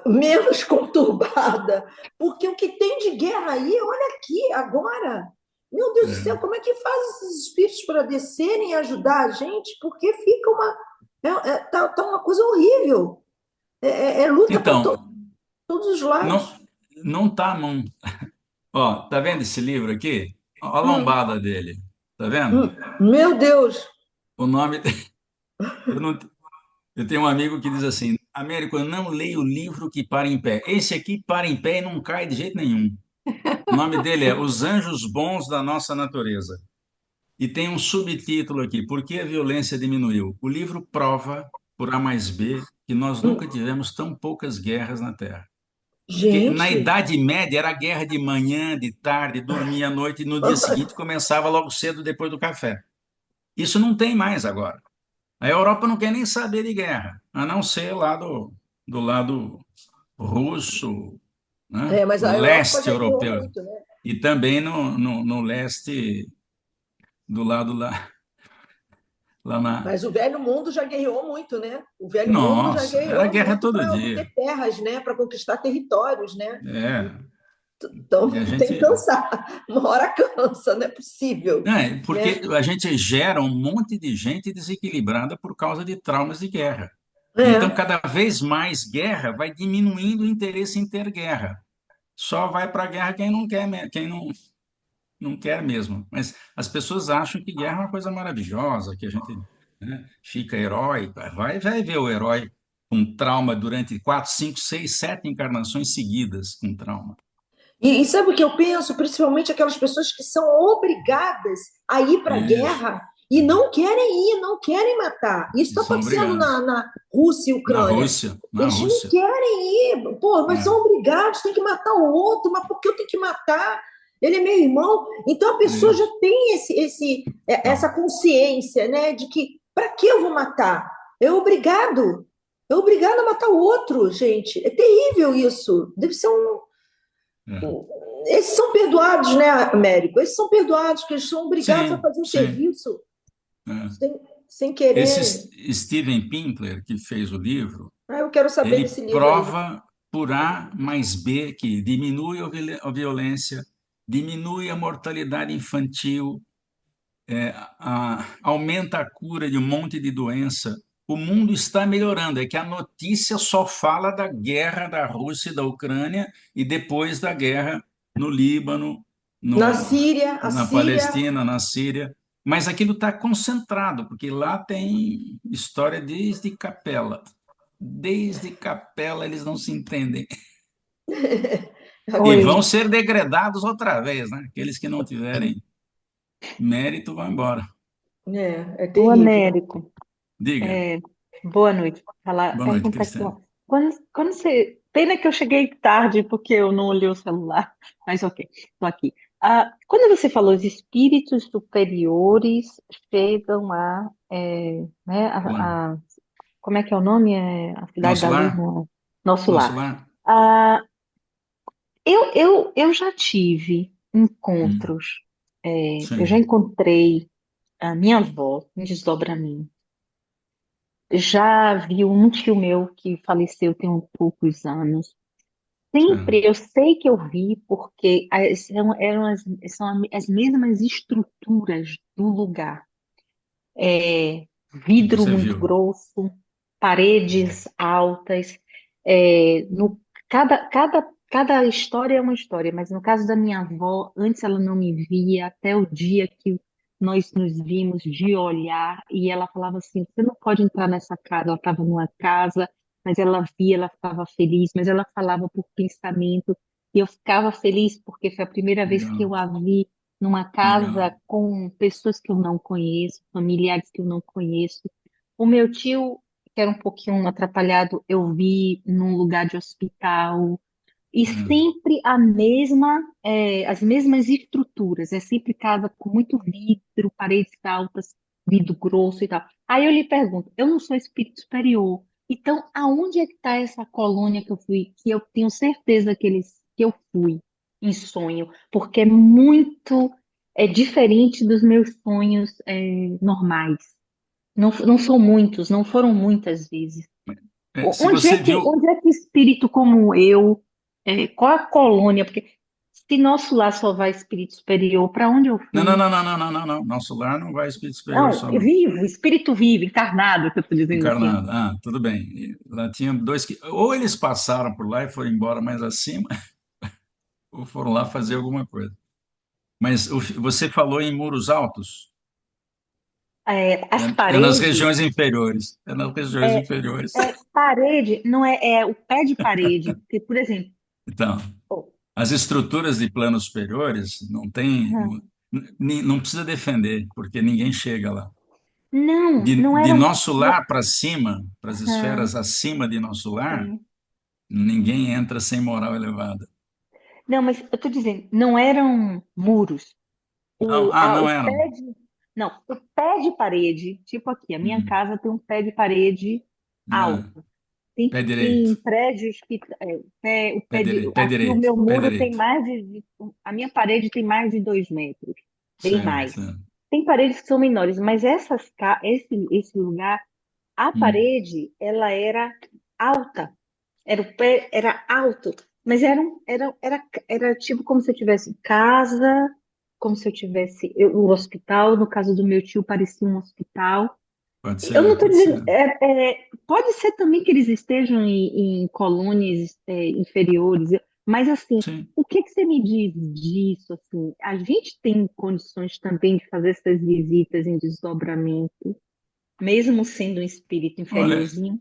menos conturbada, porque o que tem de guerra aí, olha aqui, agora. Meu Deus do céu,
É.
como é que faz esses espíritos para descerem e ajudar a gente? Porque fica uma. Tá uma coisa horrível. É luta para
Então,
todos os
não
lados.
não tá a mão. Ó, tá vendo esse livro aqui? Ó a
Hum,
lombada dele. Tá vendo?
meu Deus.
O nome eu não eu tenho um amigo que diz assim: Américo, eu não leio livro que para em pé. Esse aqui para em pé e não cai de jeito nenhum. O nome dele é Os Anjos Bons da Nossa Natureza. E tem um subtítulo aqui: Por que a violência diminuiu? O livro prova, por A mais B, que nós nunca
Hum,
tivemos tão poucas guerras na Terra. Porque na
gente.
Idade Média era guerra de manhã, de tarde, dormia à noite e no dia seguinte começava logo cedo depois do café. Isso não tem mais agora. A Europa não quer nem saber de guerra, a não ser lá do lado russo, né?
Mas
Do
a Europa
leste
já guerreou
europeu,
muito, né?
e também no leste, do lado lá na.
Mas o velho mundo já guerreou muito, né? O velho mundo já
Nossa, era
guerreou
guerra
muito
todo
para
dia.
obter terras, né? Para conquistar territórios, né?
É,
Então
e a
tem que
gente.
cansar. Uma hora cansa, não é possível,
É, porque
né?
a gente gera um monte de gente desequilibrada por causa de traumas de guerra. Então,
É.
cada vez mais guerra vai diminuindo o interesse em ter guerra. Só vai para a guerra quem não quer, quem não quer mesmo. Mas as pessoas acham que guerra é uma coisa maravilhosa, que a gente, né, fica herói. Vai ver o herói com trauma durante 4, 5, 6, 7 encarnações seguidas com trauma.
E sabe o que eu penso? Principalmente aquelas pessoas que são obrigadas a ir para a
Isso.
guerra e não querem ir, não querem matar. Isso
E
está
são
acontecendo
obrigados.
na Rússia e
Na
Ucrânia.
Rússia, na
Eles não
Rússia.
querem ir, pô, mas
É,
são obrigados, tem que matar o outro, mas por que eu tenho que matar? Ele é meu irmão. Então a pessoa já
isso.
tem essa
Então,
consciência, né, de que para que eu vou matar? É obrigado. É obrigado a matar o outro, gente. É terrível isso. Deve ser um.
é.
Esses são perdoados, né, Américo? Esses são perdoados, porque eles são obrigados a
Sim,
fazer um
sim.
serviço
É.
sem, sem
Esse
quererem.
Steven Pinker, que fez o livro,
Ah, eu quero saber
ele
desse livro aí.
prova por A mais B que diminui a violência, diminui a mortalidade infantil, aumenta a cura de um monte de doença. O mundo está melhorando. É que a notícia só fala da guerra da Rússia e da Ucrânia e depois da guerra no Líbano,
Na
no,
Síria, a
na
Síria.
Palestina, na Síria. Mas aquilo está concentrado, porque lá tem história desde Capela. Desde Capela eles não se entendem. E vão
Oi,
ser degradados outra vez, né? Aqueles que não tiverem mérito vão embora.
É
o
terrível.
Américo,
Diga.
é, boa noite. Falar,
Boa noite,
perguntar aqui.
Cristiane.
Quando você. Pena que eu cheguei tarde porque eu não olhei o celular, mas ok, estou aqui. Quando você falou os espíritos superiores chegam né,
Lá.
como é que é o nome? A cidade
Nosso
da luz,
lar?
não, Nosso
Nosso
Lar.
lar?
Ah, eu já tive
Hum,
encontros, eu já
sim.
encontrei a minha avó em desdobramento. Já vi um tio meu que faleceu tem um poucos anos.
Sim.
Sempre eu sei que eu vi, porque são as mesmas estruturas do lugar. É,
E
vidro
você
muito
viu?
grosso,
Hum,
paredes altas. No, cada história é uma história, mas no caso da minha avó, antes ela não me via, até o dia que nós nos vimos de olhar, e ela falava assim: você não pode entrar nessa casa. Ela estava numa casa, mas ela via, ela ficava feliz, mas ela falava por pensamento, e eu ficava feliz porque foi a primeira vez que
legal,
eu a vi numa
legal.
casa com pessoas que eu não conheço, familiares que eu não conheço. O meu tio, que era um pouquinho atrapalhado, eu vi num lugar de hospital. E
Hum,
sempre as mesmas estruturas. É sempre casa com muito vidro, paredes altas, vidro grosso e tal. Aí eu lhe pergunto, eu não sou espírito superior. Então, aonde é que está essa colônia que eu fui, que eu tenho certeza que eu fui em sonho? Porque é diferente dos meus sonhos, normais. Não, não são muitos, não foram muitas vezes.
se você viu.
Onde é que espírito como eu, qual a colônia? Porque se nosso lar só vai espírito superior, para onde eu
Não, não,
fui?
não, não, não, não, não, não. Nosso lar não vai espírito superior
Não,
só, não.
vivo, espírito vivo, encarnado, que eu estou dizendo assim.
Encarnado. Ah, tudo bem. E lá tinha dois que. Ou eles passaram por lá e foram embora mais acima, ou foram lá fazer alguma coisa. Mas você falou em muros altos?
As
É nas
paredes,
regiões inferiores. É nas regiões inferiores.
parede, não é o pé de parede. Porque, por exemplo,
Então,
oh,
as estruturas de planos superiores não tem,
ah,
não precisa defender, porque ninguém chega lá.
não, não
De
era.
nosso lar para cima, para as
Ah,
esferas acima de nosso lar,
sim.
ninguém entra sem moral elevada.
Não, mas eu estou dizendo, não eram muros.
Não,
O
não eram.
pé de. Não, o pé de parede, tipo aqui, a minha
Hum,
casa tem um pé de parede
ah,
alto.
pé
Tem
direito,
prédios que.
pé direito, pé
Aqui o
direito,
meu
pé
muro tem
direito.
mais a minha parede tem mais de 2 metros, bem
Certo,
mais.
certo.
Tem paredes que são menores, mas esse lugar, a
Hum,
parede, ela era alta. Era o pé, era alto, mas era tipo como se eu tivesse casa, como se eu tivesse o hospital. No caso do meu tio, parecia um hospital.
pode
Eu não
ser,
estou
pode
dizendo.
ser.
Pode ser também que eles estejam em colônias, inferiores, mas assim,
Sim.
o que que você me diz disso? Assim, a gente tem condições também de fazer essas visitas em desdobramento, mesmo sendo um espírito
Olha,
inferiorzinho?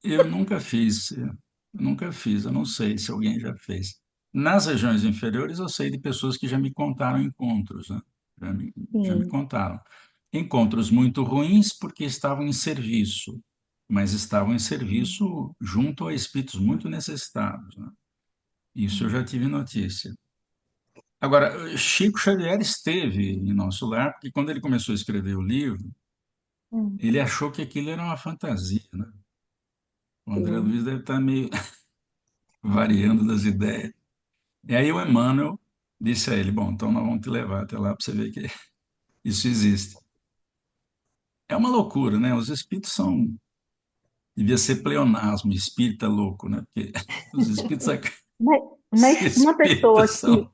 eu nunca fiz, eu não sei se alguém já fez. Nas regiões inferiores, eu sei de pessoas que já me contaram encontros, né? Já me
Sim.
contaram. Encontros muito ruins porque estavam em serviço, mas estavam em serviço junto a espíritos muito necessitados, né? Isso eu já tive notícia. Agora, Chico Xavier esteve em nosso lar, porque quando ele começou a escrever o livro,
Hum,
ele achou que aquilo era uma fantasia, né? O André
sim.
Luiz deve estar meio variando das ideias. E aí o Emmanuel disse a ele, bom, então nós vamos te levar até lá para você ver que isso existe. É uma loucura, né? Os espíritos são... Devia ser pleonasmo, espírita louco, né? Porque os espíritos,
Mas,
os
mas uma
espíritas
pessoa que.
são...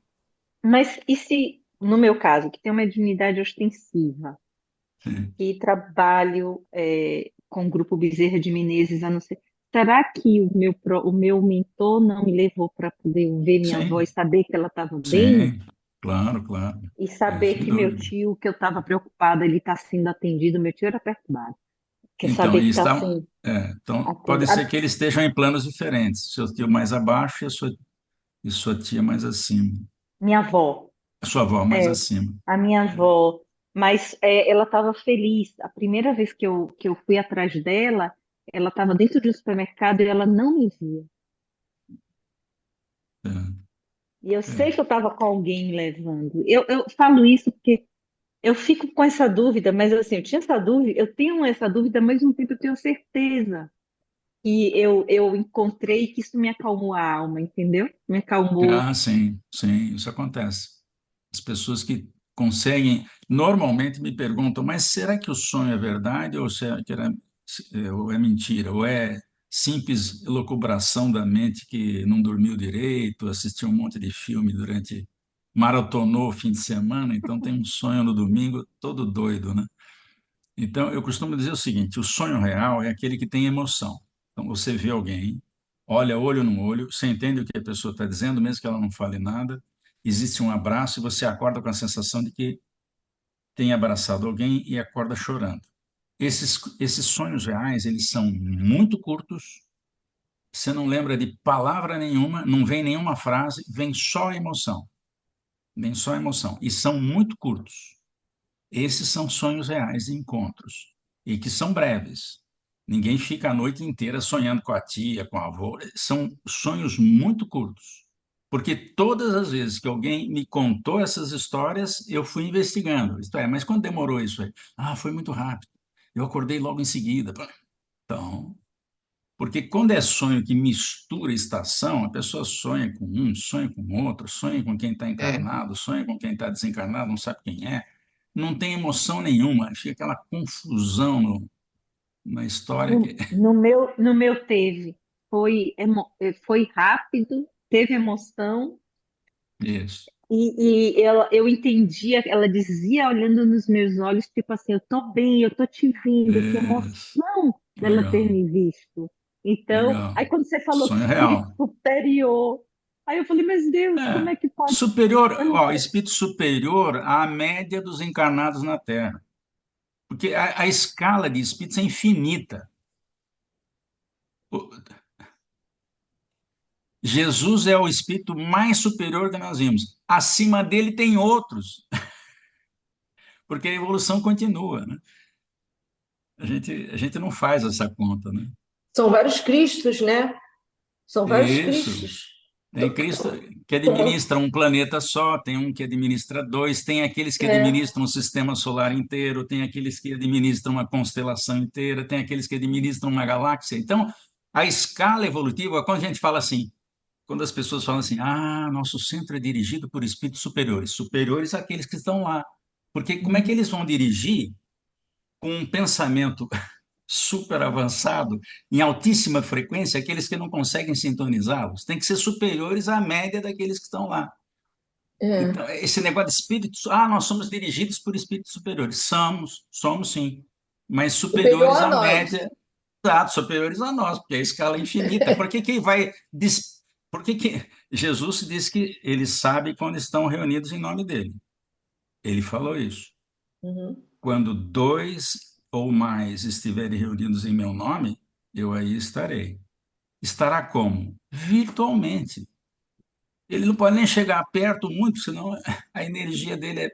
Mas e se, no meu caso, que tem uma mediunidade ostensiva, que trabalho com o grupo Bezerra de Menezes, a não ser. Será que o meu mentor não me levou para poder ver minha avó e
Sim,
saber que ela estava bem?
sim, claro, claro.
E
É,
saber
sem
que meu
dúvida.
tio, que eu estava preocupada, ele está sendo atendido, meu tio era perturbado. Quer
Então,
saber
e
que está
está,
sendo
então, pode
atendido.
ser que eles estejam em planos diferentes. Seu tio mais abaixo e sua tia mais acima.
Minha avó.
A sua avó mais
É,
acima.
a minha avó, mas ela estava feliz. A primeira vez que eu fui atrás dela, ela estava dentro de um supermercado e ela não me via. E eu
É,
sei
é.
que eu estava com alguém levando. Eu falo isso porque eu fico com essa dúvida, mas assim, eu tinha essa dúvida, eu tenho essa dúvida, mas ao mesmo tempo eu tenho certeza que eu encontrei que isso me acalmou a alma, entendeu? Me acalmou.
Ah, sim, sim, isso acontece. As pessoas que conseguem, normalmente me perguntam, mas será que o sonho é verdade ou, ou é mentira? Ou é simples elucubração da mente que não dormiu direito, assistiu um monte de filme maratonou o fim de semana, então tem um sonho no domingo todo doido, né? Então, eu costumo dizer o seguinte: o sonho real é aquele que tem emoção. Então, você vê alguém, olha olho no olho, você entende o que a pessoa está dizendo, mesmo que ela não fale nada, existe um abraço e você acorda com a sensação de que tem abraçado alguém e acorda chorando. Esses sonhos reais, eles são muito curtos, você não lembra de palavra nenhuma, não vem nenhuma frase, vem só a emoção, vem só a emoção, e são muito curtos. Esses são sonhos reais de encontros e que são breves. Ninguém fica a noite inteira sonhando com a tia, com a avó. São sonhos muito curtos. Porque todas as vezes que alguém me contou essas histórias, eu fui investigando. Isto é, mas quando demorou isso aí? Ah, foi muito rápido. Eu acordei logo em seguida. Então, porque quando é sonho que mistura estação, a pessoa sonha com um, sonha com outro, sonha com quem está encarnado, sonha com quem está desencarnado, não sabe quem é, não tem emoção nenhuma, fica aquela confusão na história que.
No meu teve. Foi rápido, teve emoção.
Isso.
E eu entendia, ela dizia, olhando nos meus olhos, tipo assim, eu tô bem, eu tô te vendo, que
Isso.
emoção dela ter
Legal,
me visto. Então, aí
legal.
quando você falou que
Sonho
espírito
real.
superior, aí eu falei, mas Deus, como
É.
é que pode?
Superior,
Eu não
ó,
sei.
espírito superior à média dos encarnados na Terra. Porque a escala de espíritos é infinita. O- Jesus é o espírito mais superior que nós vimos. Acima dele tem outros, porque a evolução continua, né? A gente não faz essa conta, né?
São vários Cristos, né? São vários
Isso.
Cristos.
Tem Cristo que
Então,
administra um planeta só, tem um que administra dois, tem aqueles que
é,
administram um sistema solar inteiro, tem aqueles que administram uma constelação inteira, tem aqueles que administram uma galáxia. Então, a escala evolutiva, quando a gente fala assim, quando as pessoas falam assim, ah, nosso centro é dirigido por espíritos superiores, superiores àqueles que estão lá. Porque como é que eles vão dirigir com um pensamento super avançado, em altíssima frequência, aqueles que não conseguem sintonizá-los? Tem que ser superiores à média daqueles que estão lá.
é.
Então, esse negócio de espíritos, ah, nós somos dirigidos por espíritos superiores. Somos sim, mas
Superior
superiores
a
à
nós.
média, exato, superiores a nós, porque a escala é infinita. Por que que vai... Por que que Jesus diz que ele sabe quando estão reunidos em nome dele? Ele falou isso.
Uhum.
Quando dois ou mais estiverem reunidos em meu nome, eu aí estarei. Estará como? Virtualmente. Ele não pode nem chegar perto muito, senão a energia dele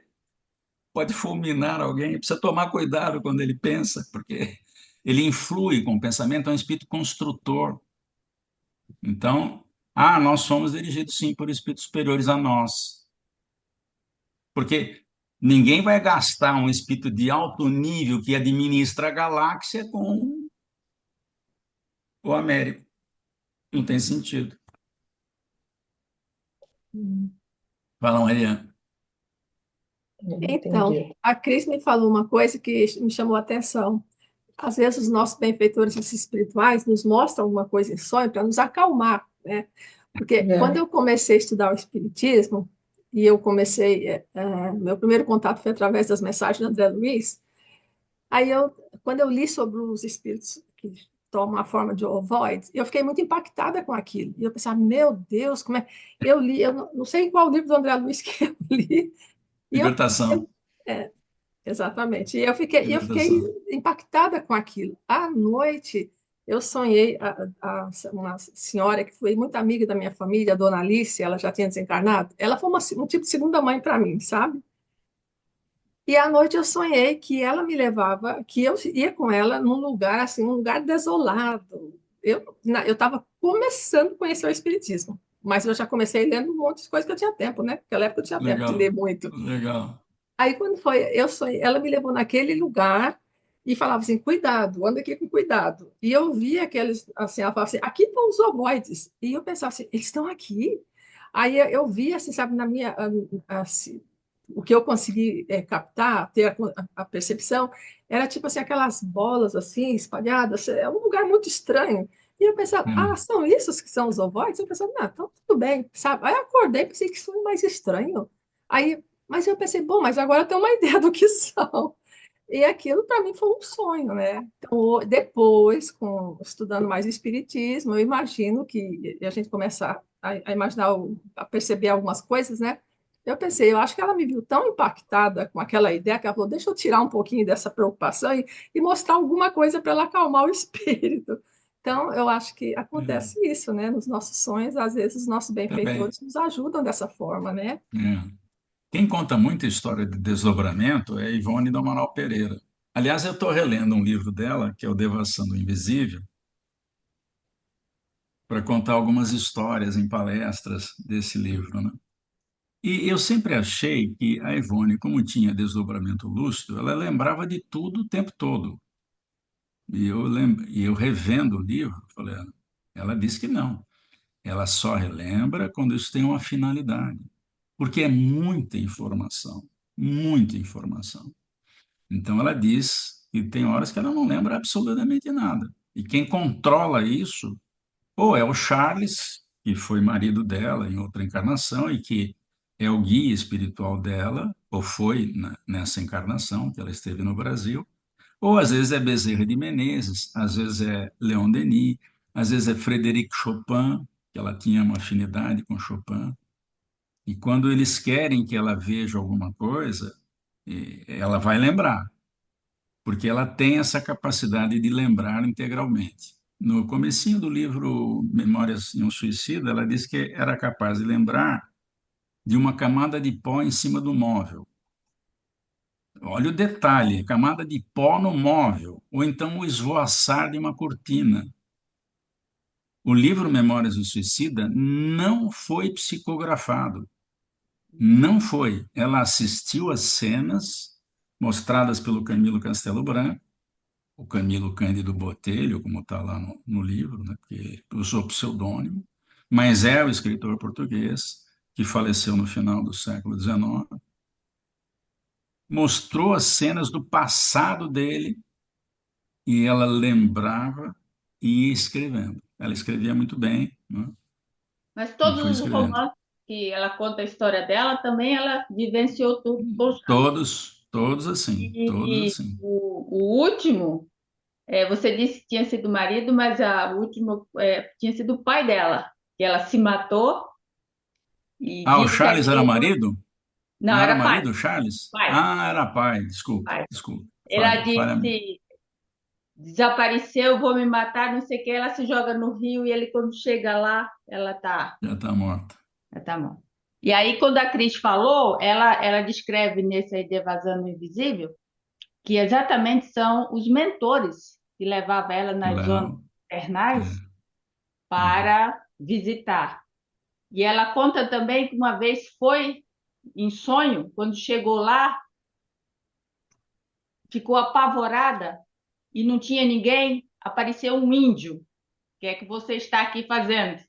pode fulminar alguém. Precisa tomar cuidado quando ele pensa, porque ele influi com o pensamento, é um espírito construtor. Então, nós somos dirigidos sim por espíritos superiores a nós, porque ninguém vai gastar um espírito de alto nível que administra a galáxia com o Américo. Não tem sentido.
Hum.
Fala, Mariana.
Então,
Entendi.
a Cris me falou uma coisa que me chamou a atenção. Às vezes, os nossos benfeitores espirituais nos mostram alguma coisa em sonho para nos acalmar, né? Porque quando
É.
eu comecei a estudar o Espiritismo, e eu comecei, meu primeiro contato foi através das mensagens de André Luiz, aí quando eu li sobre os espíritos que tomam a forma de ovoides, eu fiquei muito impactada com aquilo. E eu pensava, meu Deus, como é... Eu li, eu não sei qual livro do André Luiz que eu li, e
Libertação.
é, exatamente. E eu fiquei
Libertação.
impactada com aquilo. À noite, eu sonhei uma senhora que foi muito amiga da minha família, a dona Alice, ela já tinha desencarnado. Ela foi um tipo de segunda mãe para mim, sabe? E à noite eu sonhei que ela me levava, que eu ia com ela num lugar assim, um lugar desolado. Eu estava começando a conhecer o Espiritismo, mas eu já comecei lendo um monte de coisa que eu tinha tempo, né? Naquela época eu tinha tempo de ler
Legal.
muito.
Legal.
Aí quando foi, eu sonhei, ela me levou naquele lugar e falava assim, cuidado, anda aqui com cuidado. E eu via aqueles, assim, ela falava assim, aqui estão os ovoides. E eu pensava assim, eles estão aqui? Aí eu via, assim, sabe, na minha, assim, o que eu consegui captar, ter a percepção, era tipo assim, aquelas bolas assim, espalhadas, é um lugar muito estranho. E eu pensava,
Hum.
são isso que são os ovoides? Eu pensava, não, então tudo bem, sabe? Aí eu acordei, pensei que isso foi mais estranho. Aí mas eu pensei, bom, mas agora eu tenho uma ideia do que são. E aquilo para mim foi um sonho, né? Então, depois, estudando mais espiritismo, eu imagino que a gente começa a imaginar, a perceber algumas coisas, né? Eu pensei, eu acho que ela me viu tão impactada com aquela ideia que ela falou, deixa eu tirar um pouquinho dessa preocupação e mostrar alguma coisa para ela acalmar o espírito. Então, eu acho que
É.
acontece isso, né? Nos nossos sonhos, às vezes, os nossos
Tá bem.
benfeitores nos ajudam dessa forma, né?
É. Quem conta muita história de desdobramento é a Ivone do Amaral Pereira. Aliás, eu estou relendo um livro dela, que é o Devassando do Invisível, para contar algumas histórias em palestras desse livro, né? E eu sempre achei que a Ivone, como tinha desdobramento lúcido, ela lembrava de tudo o tempo todo. E eu revendo o livro, falei, ela disse que não. Ela só relembra quando isso tem uma finalidade, porque é muita informação, muita informação. Então ela diz que tem horas que ela não lembra absolutamente nada. E quem controla isso, ou é o Charles, que foi marido dela em outra encarnação e que é o guia espiritual dela, ou foi nessa encarnação que ela esteve no Brasil, ou às vezes é Bezerra de Menezes, às vezes é Leon Denis, às vezes é Frederic Chopin, que ela tinha uma afinidade com Chopin. E quando eles querem que ela veja alguma coisa, ela vai lembrar, porque ela tem essa capacidade de lembrar integralmente. No comecinho do livro Memórias de um Suicida, ela disse que era capaz de lembrar de uma camada de pó em cima do móvel. Olha o detalhe, camada de pó no móvel, ou então o esvoaçar de uma cortina. O livro Memórias do Suicida não foi psicografado, não foi. Ela assistiu às cenas mostradas pelo Camilo Castelo Branco, o Camilo Cândido Botelho, como está lá no livro, né, porque ele usou pseudônimo, mas é o escritor português que faleceu no final do século XIX, mostrou as cenas do passado dele e ela lembrava e ia escrevendo. Ela escrevia muito bem, né,
Mas
e
todos
foi
os
escrevendo.
romances que ela conta a história dela, também ela vivenciou tudo com o Charles.
Todos
E
assim.
o último, você disse que tinha sido o marido, mas o último tinha sido o pai dela, que ela se matou e
Ah, o
disse que
Charles era
aquele não,
marido?
não
Não era
era pai,
marido, o Charles?
pai,
Ah, era pai, desculpe,
pai.
desculpe.
Ela
Falha minha.
disse, desapareceu, vou me matar, não sei o que, ela se joga no rio e ele quando chega lá, ela tá.
Já está morta.
Tá bom. E aí, quando a Cris falou, ela descreve nesse aí de Vazando Invisível que exatamente são os mentores que levavam ela
Que
nas zonas
levam.
infernais
É, é.
para visitar. E ela conta também que uma vez foi em sonho, quando chegou lá, ficou apavorada e não tinha ninguém, apareceu um índio. O que é que você está aqui fazendo?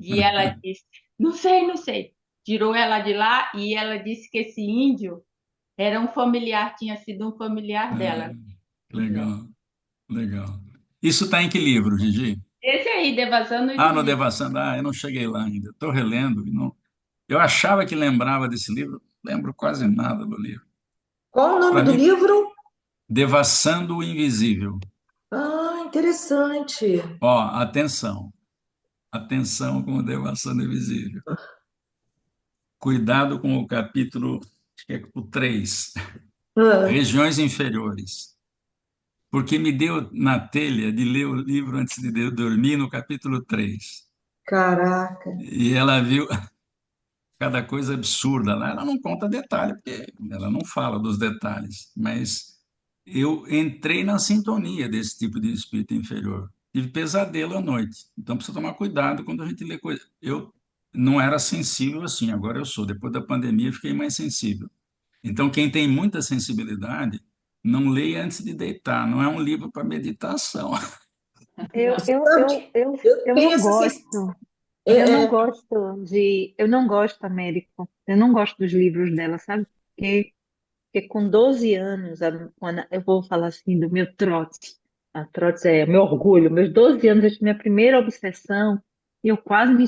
E ela disse, não sei, não sei. Tirou ela de lá e ela disse que esse índio era um familiar, tinha sido um familiar dela.
Legal, legal. Isso está em que livro, Gigi?
Esse aí, Devasando o
Ah, no
Invisível.
Devassando. Ah, eu não cheguei lá ainda. Estou relendo. E não... Eu achava que lembrava desse livro, não lembro quase nada do livro.
Qual o nome
Para
do
mim,
livro?
Devassando o Invisível.
Ah, interessante.
Ó, atenção. Atenção com o Devassando o Invisível. Cuidado com o capítulo, acho que é o 3,
Ah,
Regiões Inferiores. Porque me deu na telha de ler o livro antes de eu dormir no capítulo 3.
caraca.
E ela viu cada coisa absurda lá. Ela não conta detalhe, porque ela não fala dos detalhes, mas eu entrei na sintonia desse tipo de espírito inferior. Tive pesadelo à noite. Então precisa tomar cuidado quando a gente lê coisa. Eu não era sensível assim, agora eu sou. Depois da pandemia, fiquei mais sensível. Então, quem tem muita sensibilidade, não leia antes de deitar. Não é um livro para meditação.
Eu,
Não.
eu,
Sabe
eu,
que
eu,
eu
eu
tenho
não
essa
gosto. Eu
é,
não
é,
gosto Américo. Eu não gosto dos livros dela, sabe? Porque com 12 anos, quando eu vou falar assim do meu trote. A trote é meu orgulho. Meus 12 anos, eu tive minha primeira obsessão e eu quase me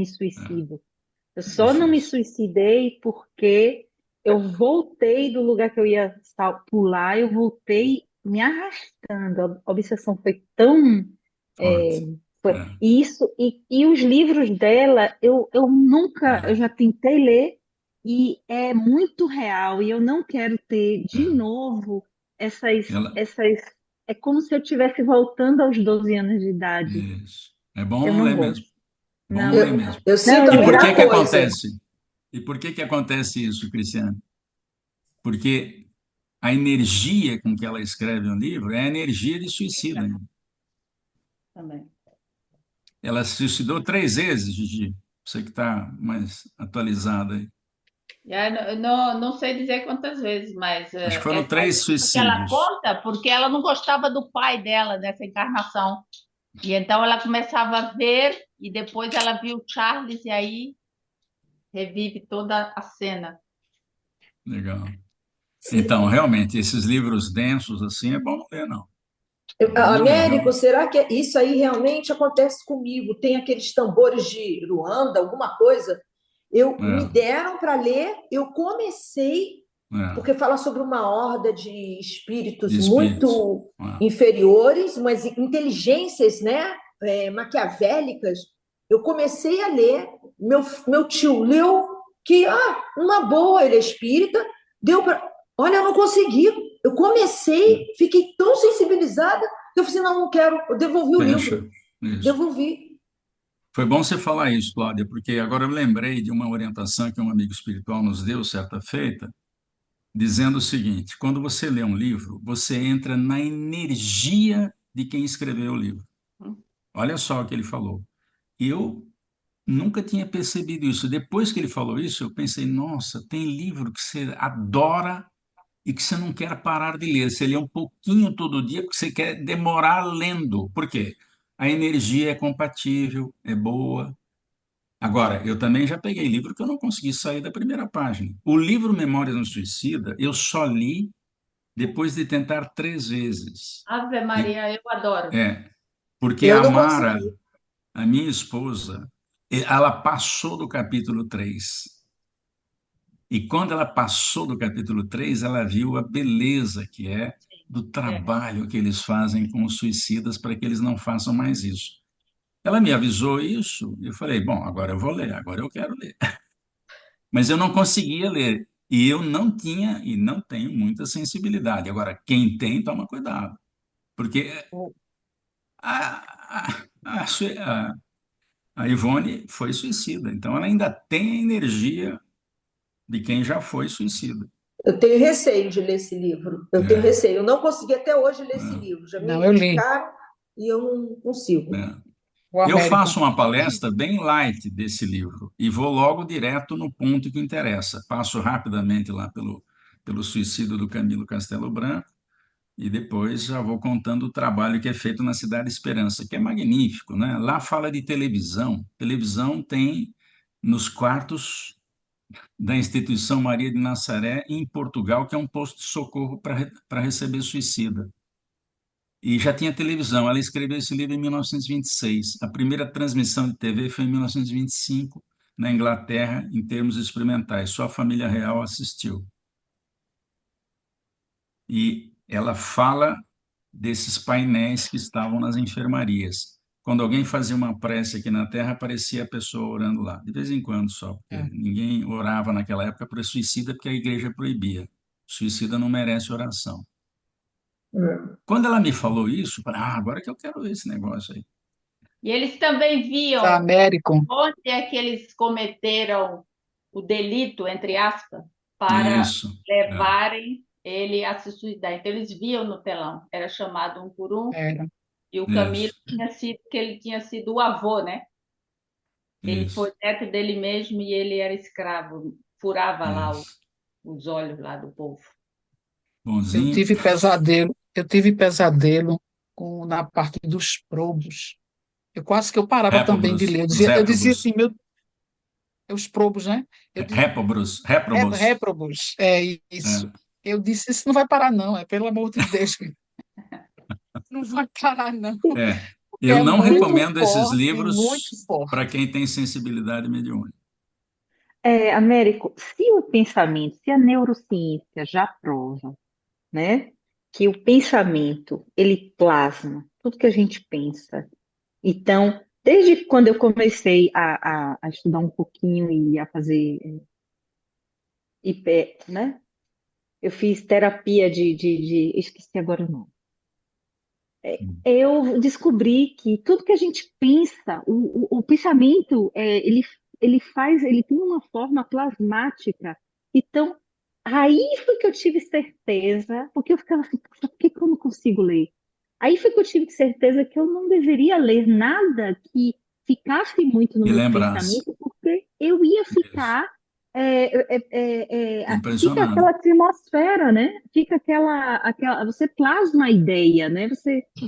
suicido. Eu
É
só não me
difícil.
suicidei porque eu voltei do lugar que eu ia pular, eu voltei me arrastando. A obsessão foi tão. é,
Forte. É.
e e os livros dela, eu nunca, eu
É.
já tentei ler e é muito real e eu não quero ter de
É.
novo
Ela,
é como se eu estivesse voltando aos 12 anos de idade.
isso. É
Eu
bom
não
ler mesmo.
gosto.
Bom
Não,
ler
eu,
mesmo.
eu
não,
sinto a
E por
mesma
que que
coisa.
acontece? E por que que acontece isso, Cristiano? Porque a energia com que ela escreve um livro é a energia de suicida, né?
Também.
Ela se suicidou 3 vezes, Gigi. Você que está mais atualizada aí.
Eu não sei dizer quantas vezes, mas
Acho que foram
essa
3
que ela
suicídios.
conta porque ela não gostava do pai dela nessa encarnação. E então ela começava a ver e depois ela viu o Charles e aí revive toda a cena.
Legal. Então, realmente, esses livros densos assim é bom não ler, não. É bom não ler,
Américo,
realmente.
será que isso aí realmente acontece comigo? Tem aqueles tambores de Ruanda, alguma coisa? Eu me
É,
deram para ler, eu comecei,
é.
porque fala sobre uma horda de
De
espíritos
espíritos.
muito
É.
inferiores, umas inteligências, né, maquiavélicas. Eu comecei a ler, meu tio leu que, uma boa, ele é espírita, deu para. Olha, eu não consegui. Eu comecei, fiquei tão sensibilizada, que eu falei assim, não, não quero, eu devolvi o livro.
Fecha. Isso.
Devolvi.
Foi bom você falar isso, Cláudia, porque agora eu lembrei de uma orientação que um amigo espiritual nos deu certa feita, dizendo o seguinte: quando você lê um livro, você entra na energia de quem escreveu o livro. Olha só o que ele falou. Eu nunca tinha percebido isso. Depois que ele falou isso, eu pensei: nossa, tem livro que você adora e que você não quer parar de ler. Você lê um pouquinho todo dia porque você quer demorar lendo. Por quê? A energia é compatível, é boa. Agora, eu também já peguei livro que eu não consegui sair da primeira página. O livro Memórias no Suicida, eu só li depois de tentar 3 vezes.
Ave
E,
Maria, eu adoro.
porque
Eu
a
não
Mara,
consegui.
a minha esposa, ela passou do capítulo 3. E quando ela passou do capítulo 3, ela viu a beleza que é do
É.
trabalho que eles fazem com os suicidas para que eles não façam mais isso. Ela me avisou isso, e eu falei, bom, agora eu vou ler, agora eu quero ler. Mas eu não conseguia ler. E eu não tinha e não tenho muita sensibilidade. Agora, quem tem, toma cuidado. Porque a, a, a, A Ivone foi suicida, então ela ainda tem a energia de quem já foi suicida.
Eu tenho receio de ler esse livro. Eu tenho
É,
receio. Eu não consegui até hoje ler esse
é,
livro. Já me
Não, eu li.
indicaram e eu não consigo.
é.
O
Eu
Américo.
faço uma palestra bem light desse livro e vou logo direto no ponto que interessa. Passo rapidamente lá pelo suicídio do Camilo Castelo Branco e depois já vou contando o trabalho que é feito na Cidade Esperança, que é magnífico, né? Lá fala de televisão. Televisão tem nos quartos da instituição Maria de Nazaré, em Portugal, que é um posto de socorro para receber suicida. E já tinha televisão. Ela escreveu esse livro em 1926. A primeira transmissão de TV foi em 1925, na Inglaterra, em termos experimentais. Só a família real assistiu. E ela fala desses painéis que estavam nas enfermarias. Quando alguém fazia uma prece aqui na Terra, aparecia a pessoa orando lá. De vez em quando só, porque
É.
ninguém orava naquela época por suicida, porque a igreja proibia. Suicida não merece oração.
Hum.
Quando ela me falou isso, eu falei, agora que eu quero ver esse negócio aí.
E eles também
Mas
viam
Américo,
onde é que eles cometeram o delito, entre aspas, para
Isso. É,
levarem ele a se suicidar. Então, eles viam no telão, era chamado um por um,
era.
e o Camilo
isso,
tinha sido, que ele tinha sido o avô, né? Ele foi
isso,
neto dele mesmo e ele era escravo, furava lá
isso.
os olhos lá do povo.
Bonzinho.
Eu tive pesadelo na parte dos probos. Eu quase que eu parava também de ler.
Réprobos, os
Eu dizia
réprobos.
assim, os probos, né? Eu dizia,
Réprobos, réprobos.
réprobos, é isso.
É,
Eu disse, isso não vai parar, não, pelo amor de Deus, não vai parar, não,
é.
porque
Eu
é
não recomendo esses
muito
livros para
forte.
quem tem sensibilidade mediúnica.
Américo, se o pensamento, se a neurociência já prova, né, que o pensamento, ele plasma tudo que a gente pensa. Então, desde quando eu comecei a estudar um pouquinho e a fazer IP, né, eu fiz terapia esqueci agora o nome. Eu descobri que tudo que a gente pensa, o pensamento, ele tem uma forma plasmática. Então, aí foi que eu tive certeza, porque eu ficava assim, "Poxa, por que que eu não consigo ler?" Aí foi que eu tive certeza que eu não deveria ler nada que ficasse muito no
E
meu
lembrasse.
pensamento, porque eu ia
Isso.
ficar fica aquela
Impressionado.
atmosfera, né? Fica você plasma a ideia, né?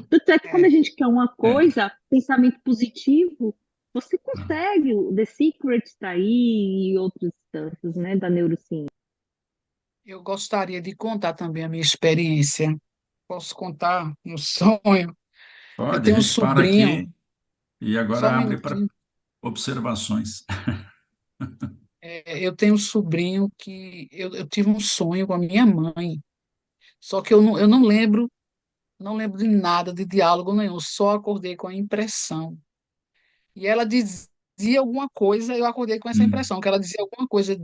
Tanto é que quando a
É,
gente quer uma
É,
coisa, pensamento positivo, você consegue. O The Secret está aí e outros tantos, né? Da neurociência.
eu gostaria de contar também a minha experiência. Posso contar um sonho? Eu
pode, a
tenho um
gente para
sobrinho,
aqui e
só um
agora abre para
minutinho.
observações.
Eu tenho um sobrinho que eu tive um sonho com a minha mãe, só que eu não lembro, não lembro de nada, de diálogo nenhum, só acordei com a impressão. E ela dizia alguma coisa, eu acordei com essa
Hum.
impressão, que ela dizia alguma coisa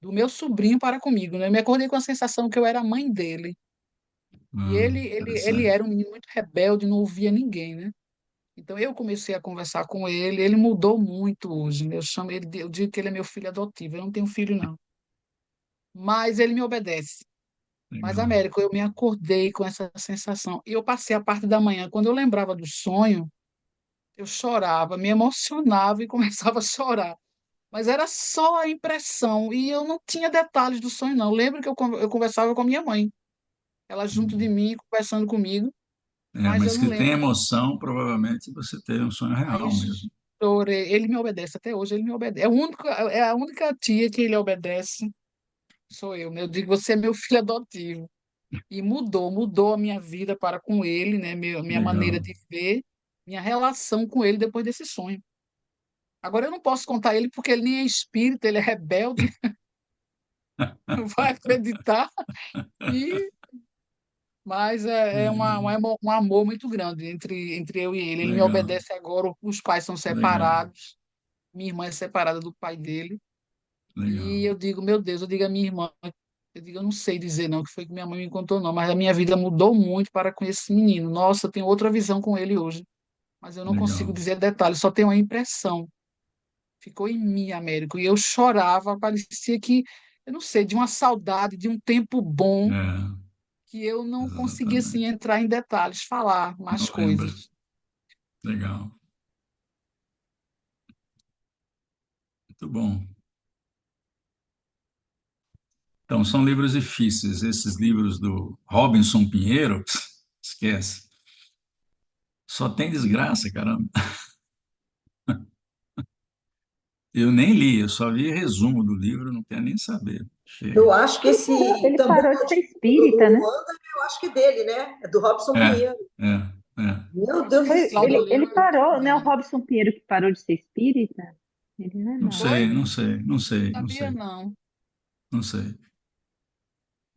do meu sobrinho para comigo, né? Eu me acordei com a sensação que eu era a mãe dele. E ele
Interessante.
era um menino muito rebelde, não ouvia ninguém, né? Então eu comecei a conversar com ele mudou muito hoje, né? Eu digo que ele é meu filho adotivo, eu não tenho filho, não. Mas ele me obedece. Mas,
Legal.
Américo, eu me acordei com essa sensação. E eu passei a parte da manhã, quando eu lembrava do sonho, eu chorava, me emocionava e começava a chorar. Mas era só a impressão, e eu não tinha detalhes do sonho, não. Eu lembro que eu conversava com a minha mãe, ela junto de mim, conversando comigo,
É,
mas eu
mas
não
que tem
lembro.
emoção, provavelmente você teve um sonho
Aí
real mesmo.
chorei. Ele me obedece até hoje, ele me obedece. É a única tia que ele obedece, sou eu, né? Eu digo, você é meu filho adotivo. E mudou a minha vida para com ele, né? Minha maneira
Legal.
de ver, minha relação com ele depois desse sonho. Agora eu não posso contar ele porque ele nem é espírita, ele é rebelde, não vai acreditar. E, mas um amor muito grande entre eu e ele. Ele me
Legal,
obedece agora, os pais são
legal,
separados, minha irmã é separada do pai dele. E
legal.
eu digo, meu Deus, eu digo à minha irmã, eu digo, eu não sei dizer não, que foi que minha mãe me contou não, mas a minha vida mudou muito para com esse menino. Nossa, eu tenho outra visão com ele hoje. mas eu não consigo
Legal.
dizer detalhes, só tenho a impressão. Ficou em mim, Américo, e eu chorava, parecia que, eu não sei, de uma saudade, de um tempo bom,
É,
que eu não conseguia, assim,
exatamente.
entrar em detalhes, falar
Não
mais
lembra.
coisas.
Legal. Muito bom. Então, são livros difíceis. Esses livros do Robinson Pinheiro, esquece. Só tem desgraça, caramba. Eu nem li, eu só vi resumo do livro, não quero nem saber.
Eu
Chega.
acho que
Ele parou,
esse
ele
também
parou
é
de
o
ser
do
espírita, né?
Luanda, eu acho que é dele, né? É do Robson
É,
Pinheiro.
é, é.
Meu
Acho
Deus
que
do
se
Foi,
Cláudia
céu.
ele
leu, eu
parou, né? O
também.
Robson Pinheiro que parou de ser espírita? Ele não é,
Não
não.
sei,
Foi?
não sei, não sei, não
Sabia
sei,
não.
não sei.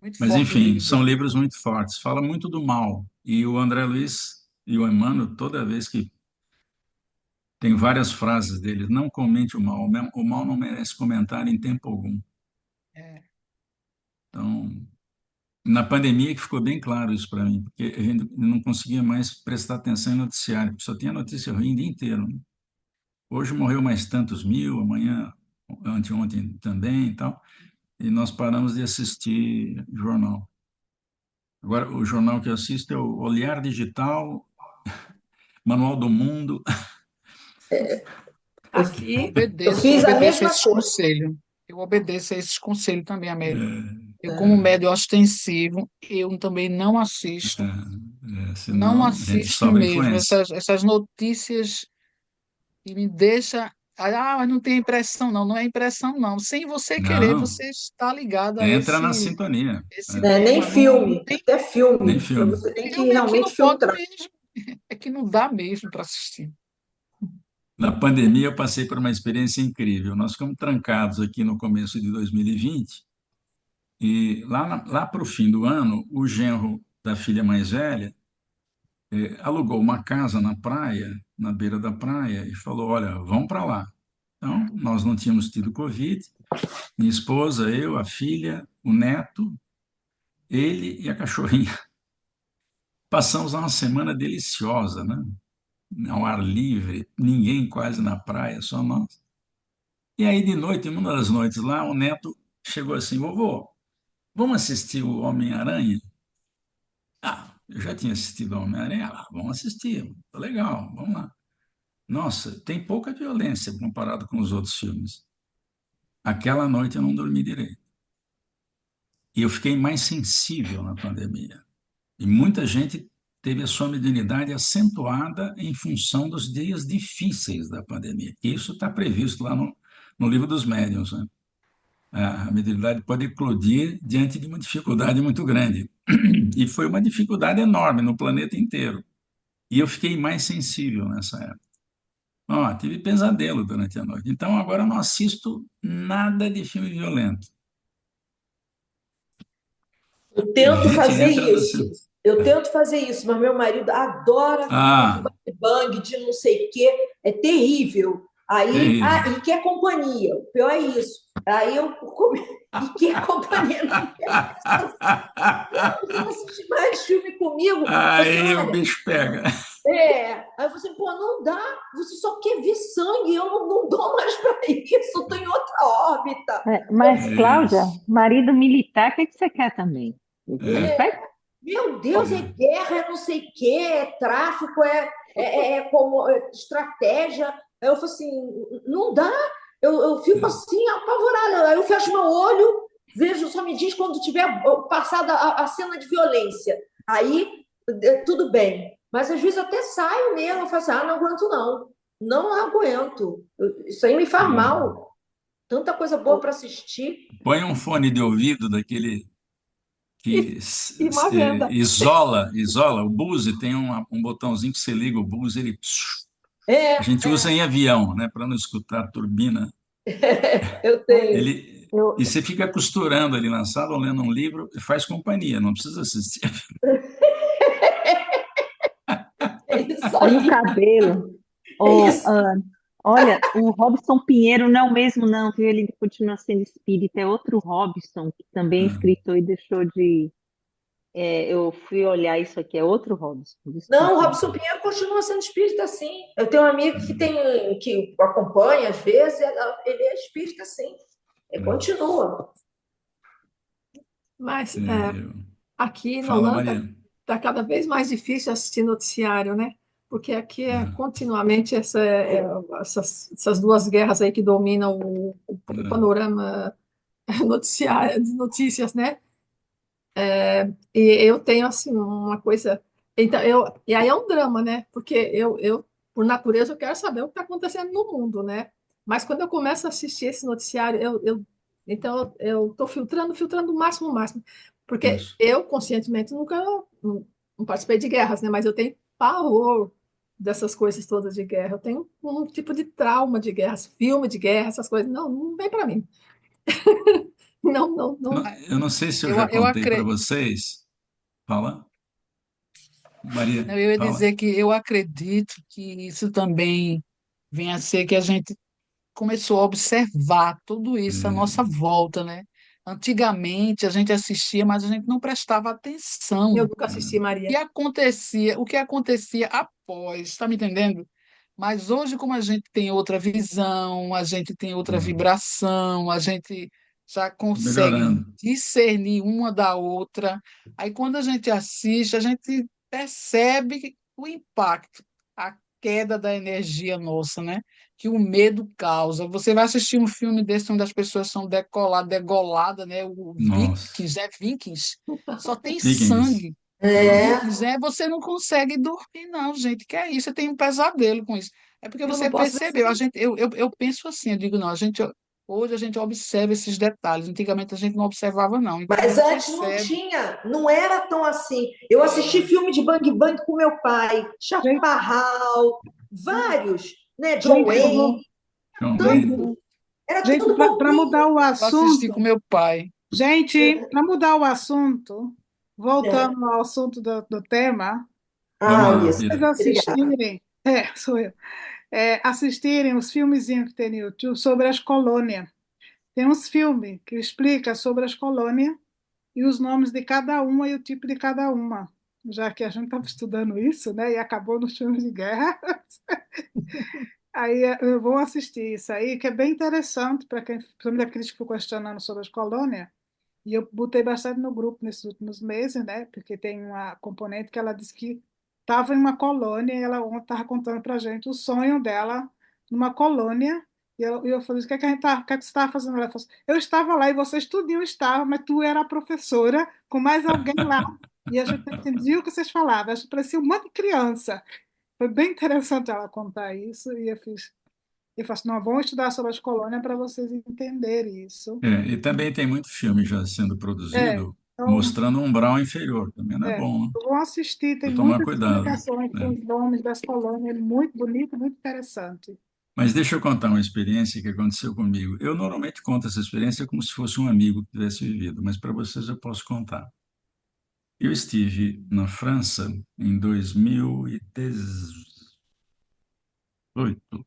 Muito
Mas,
forte o
enfim,
livro
são
dele.
livros muito fortes. Fala muito do mal. E o André Luiz e o Emmanuel, toda vez que tem várias frases deles, não comente o mal. O mal não merece comentário em tempo algum.
É,
Então, na pandemia que ficou bem claro isso para mim, porque a gente não conseguia mais prestar atenção em noticiário, porque só tinha notícia ruim o dia inteiro, né? Hoje morreu mais tantos mil, amanhã, anteontem também e tal, e nós paramos de assistir jornal. Agora, o jornal que eu assisto é o Olhar Digital, Manual do Mundo.
Eu,
Aqui,
eu
eu
fiz a
obedeço a
mesma
esses
coisa.
conselhos. Eu obedeço a esses conselhos também, Américo.
É,
Eu, como médio ostensivo, eu também não assisto. Não
senão a gente
assisto
sofre
mesmo.
influência.
Essas notícias que me deixa. Ah, mas não tem impressão, não. Não é impressão, não. Sem você querer,
Não,
você está ligado a
entra na sintonia.
esse
É,
Né? Nem
tema. Não, não
filme,
tem
até
nem
filme.
filme.
Você tem que
filme, aqui
realmente
não pode
filtrar.
mesmo. É que não dá mesmo para assistir.
Na pandemia, eu passei por uma experiência incrível. Nós ficamos trancados aqui no começo de 2020, e lá para o fim do ano, o genro da filha mais velha alugou uma casa na praia, na beira da praia, e falou: Olha, vão para lá. Então, nós não tínhamos tido Covid, minha esposa, eu, a filha, o neto, ele e a cachorrinha. Passamos lá uma semana deliciosa, né? Ao ar livre, ninguém quase na praia, só nós. E aí, de noite, em uma das noites lá, o neto chegou assim: Vovô, vamos assistir o Homem-Aranha? Ah, eu já tinha assistido o Homem-Aranha. Ah, vamos assistir, tá legal, vamos lá. Nossa, tem pouca violência comparado com os outros filmes. Aquela noite eu não dormi direito. E eu fiquei mais sensível na pandemia. E muita gente teve a sua mediunidade acentuada em função dos dias difíceis da pandemia. E isso está previsto lá no livro dos médiuns, né? A mediunidade pode eclodir diante de uma dificuldade muito grande. E foi uma dificuldade enorme no planeta inteiro. E eu fiquei mais sensível nessa época. Ó, tive pesadelo durante a noite. Então agora eu não assisto nada de filme violento.
Eu
A
tento
gente
fazer
entra no
isso.
cinema.
Eu tento fazer isso, mas meu marido adora filme de
Ah,
bang, de não sei o quê. É terrível. Aí,
terrível.
e quer companhia. O pior é isso. Aí eu e quer companhia. Não quer. Você não assiste mais filme comigo? Eu falei assim,
Aí o
olha,
bicho pega.
Aí você, pô, não dá, você só quer ver sangue, eu não dou mais para isso, eu tô em outra órbita.
É,
Eu
mas,
fico,
Cláudia,
Isso.
marido militar, o que que você quer também? Ele
É,
vai.
meu Deus, é
é,
guerra, é não sei o quê, é tráfico, como estratégia. Aí eu falo assim, não dá, eu fico assim, apavorada. Aí eu fecho meu olho, vejo, só me diz quando tiver passada a cena de violência. Aí, tudo bem. Mas às vezes eu até saio mesmo, eu falo assim, não aguento não. Não aguento. Isso aí me faz
é.
mal. Tanta coisa boa para assistir.
Põe um fone de ouvido daquele que
e uma venda.
isola. O Bose tem um botãozinho que você liga o Bose, ele a
É,
gente usa em avião, né, para não escutar a turbina.
eu
É,
tenho.
Ele
eu,
e você fica costurando ali na sala, ou lendo um livro, e faz companhia, não precisa assistir.
É isso
e o
aí.
cabelo.
É
Ô,
isso.
olha, o Robson Pinheiro não é o mesmo, não, viu? Ele continua sendo espírita. É outro Robson, que também é
Ah,
escritor e deixou de. Eu fui olhar isso aqui, é outro Robson,
Não, o
desculpa.
Robson Pinheiro continua sendo espírita, sim. Eu tenho um amigo que acompanha, às vezes, ele é espírita, sim. Ele continua.
Mas
eu-
aqui na
Fala,
Holanda
Maria.
está cada vez mais difícil assistir noticiário, né? Porque aqui é
Ah,
continuamente essas duas guerras aí que dominam o
ah,
panorama noticiário, de notícias, né? E eu tenho assim uma coisa, então e aí é um drama, né? Porque eu por natureza eu quero saber o que está acontecendo no mundo, né? Mas quando eu começo a assistir esse noticiário, então eu estou filtrando o máximo, porque
isso.
eu conscientemente nunca não participei de guerras, né? Mas eu tenho pavor dessas coisas todas de guerra. Eu tenho um tipo de trauma de guerras, filme de guerra, essas coisas. Não, não vem para mim. Não, não, não.
Eu não sei se eu já
Eu
contei para
acredito.
vocês. Fala, Maria,
Eu ia
fala.
dizer que eu acredito que isso também vem a ser que a gente começou a observar tudo isso à nossa
É,
volta, né? Antigamente a gente assistia, mas a gente não prestava
Eu
atenção.
nunca assisti
Que
Maria.
acontecia, o que acontecia após, está me entendendo? Mas hoje, como a gente tem outra visão, a gente tem outra
hum,
vibração, a gente já consegue
melhorando.
discernir uma da outra. Aí, quando a gente assiste, a gente percebe o impacto, a queda da energia nossa, né? Que o medo causa. Você vai assistir um filme desse onde as pessoas são degoladas, né? O
Nossa.
Vikings, Vikings, só tem
Vikings.
sangue.
É,
Nossa.
Vikings, você não consegue dormir, não, gente. Que é isso? Você tem um pesadelo com isso. É porque
Eu não
você
posso ver
percebeu. A
sangue.
gente, eu penso assim, eu digo, não, hoje a gente observa esses detalhes. Antigamente a gente não observava, não. Então a
mas
gente
antes não
percebe.
tinha, não era tão assim. Eu assisti
Era.
filme de Bang Bang com meu pai,
Gente,
Chaparral, vários, né? John
gente,
Wayne,
John
tanto.
Wayne.
gente,
Era
gente,
tudo
para
bobinho.
mudar o
Eu assisti com
assunto,
meu pai.
gente, para mudar o assunto,
É.
voltando ao assunto do tema,
Vamos
Ah,
lá,
isso.
vocês
Bira.
Obrigada.
assistirem, sou eu, assistirem os filmezinhos que tem no YouTube sobre as colônias. Tem uns filmes que explica sobre as colônias e os nomes de cada uma e o tipo de cada uma. Já que a gente estava estudando isso, né? E acabou nos filmes de guerra. Aí eu vou assistir isso aí, que é bem interessante para quem, principalmente aqueles que ficam questionando sobre as colônias. E eu botei bastante no grupo nesses últimos meses, né? Porque tem uma componente que ela disse que estava em uma colônia e ela ontem estava contando para a gente o sonho dela numa colônia. E eu falei, o que é que, o que é que você estava fazendo? Ela falou assim, eu estava lá e vocês tudinho estavam, mas tu era a professora com mais alguém lá. E a gente não entendia o que vocês falavam. A gente parecia um monte de criança. Foi bem interessante ela contar isso e eu faço, não, vamos estudar sobre as colônias para vocês entenderem isso.
É, e também tem muito filme já sendo
É,
produzido
então,
mostrando um umbral inferior. Também não é bom, né?
vão assistir, tem
Tem que tomar
muitas
cuidado,
explicações com
né?
os nomes das colônias, é muito bonito, muito interessante.
Mas deixa eu contar uma experiência que aconteceu comigo. Eu normalmente conto essa experiência como se fosse um amigo que tivesse vivido, mas para vocês eu posso contar. Eu estive na França em 2018,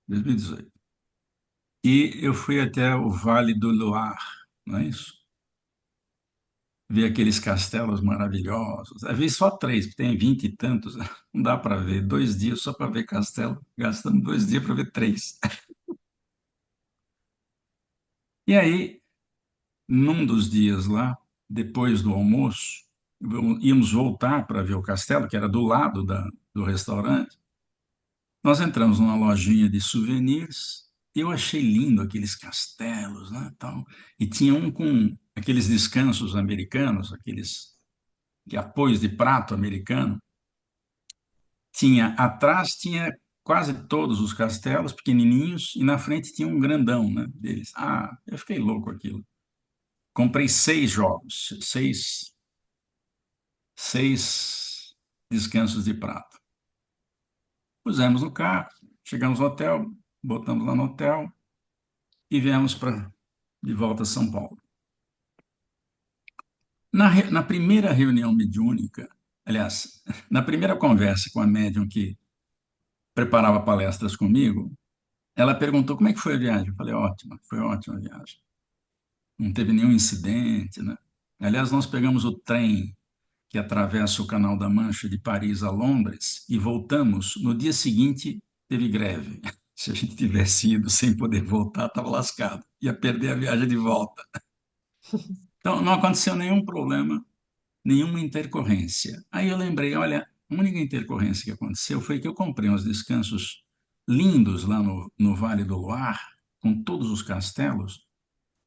2018. E eu fui até o Vale do Loire, não é isso? Vi aqueles castelos maravilhosos. Eu vi só três, porque tem 20 e tantos. Não dá para ver. 2 dias só para ver castelo. Gastamos 2 dias para ver três. E aí, num dos dias lá, depois do almoço, íamos voltar para ver o castelo, que era do lado do restaurante. Nós entramos numa lojinha de souvenirs e eu achei lindo aqueles castelos, né, tal. E tinha um com aqueles descansos americanos, aqueles de apoios de prato americano. Atrás tinha quase todos os castelos pequenininhos e na frente tinha um grandão, né, deles. Ah, eu fiquei louco com aquilo. Comprei 6 jogos, seis descansos de prato. Pusemos no carro, chegamos no hotel, botamos lá no hotel e viemos de volta a São Paulo. Na primeira reunião mediúnica, aliás, na primeira conversa com a médium que preparava palestras comigo, ela perguntou como é que foi a viagem. Eu falei, ótima, foi ótima a viagem. não teve nenhum incidente, né? Aliás, nós pegamos o trem que atravessa o Canal da Mancha de Paris a Londres e voltamos. No dia seguinte, teve greve. Se a gente tivesse ido sem poder voltar, estava lascado. Ia perder a viagem de volta. Então, não aconteceu nenhum problema, nenhuma intercorrência. Aí eu lembrei, olha, a única intercorrência que aconteceu foi que eu comprei uns descansos lindos lá no Vale do Loire, com todos os castelos,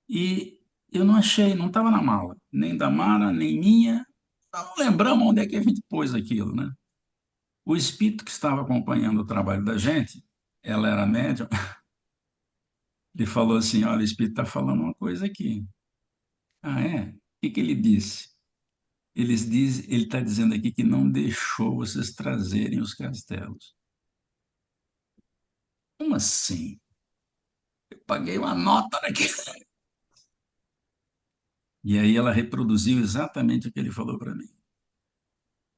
e eu não achei, não estava na mala, nem da Mara, nem minha. Não lembramos onde é que a gente pôs aquilo, né? O espírito que estava acompanhando o trabalho da gente, ela era médium, ele falou assim, olha, o espírito está falando uma coisa aqui. Ah, é? O que que ele disse? Ele está dizendo aqui que não deixou vocês trazerem os castelos. Como assim? Eu paguei uma nota daqui. E aí ela reproduziu exatamente o que ele falou para mim.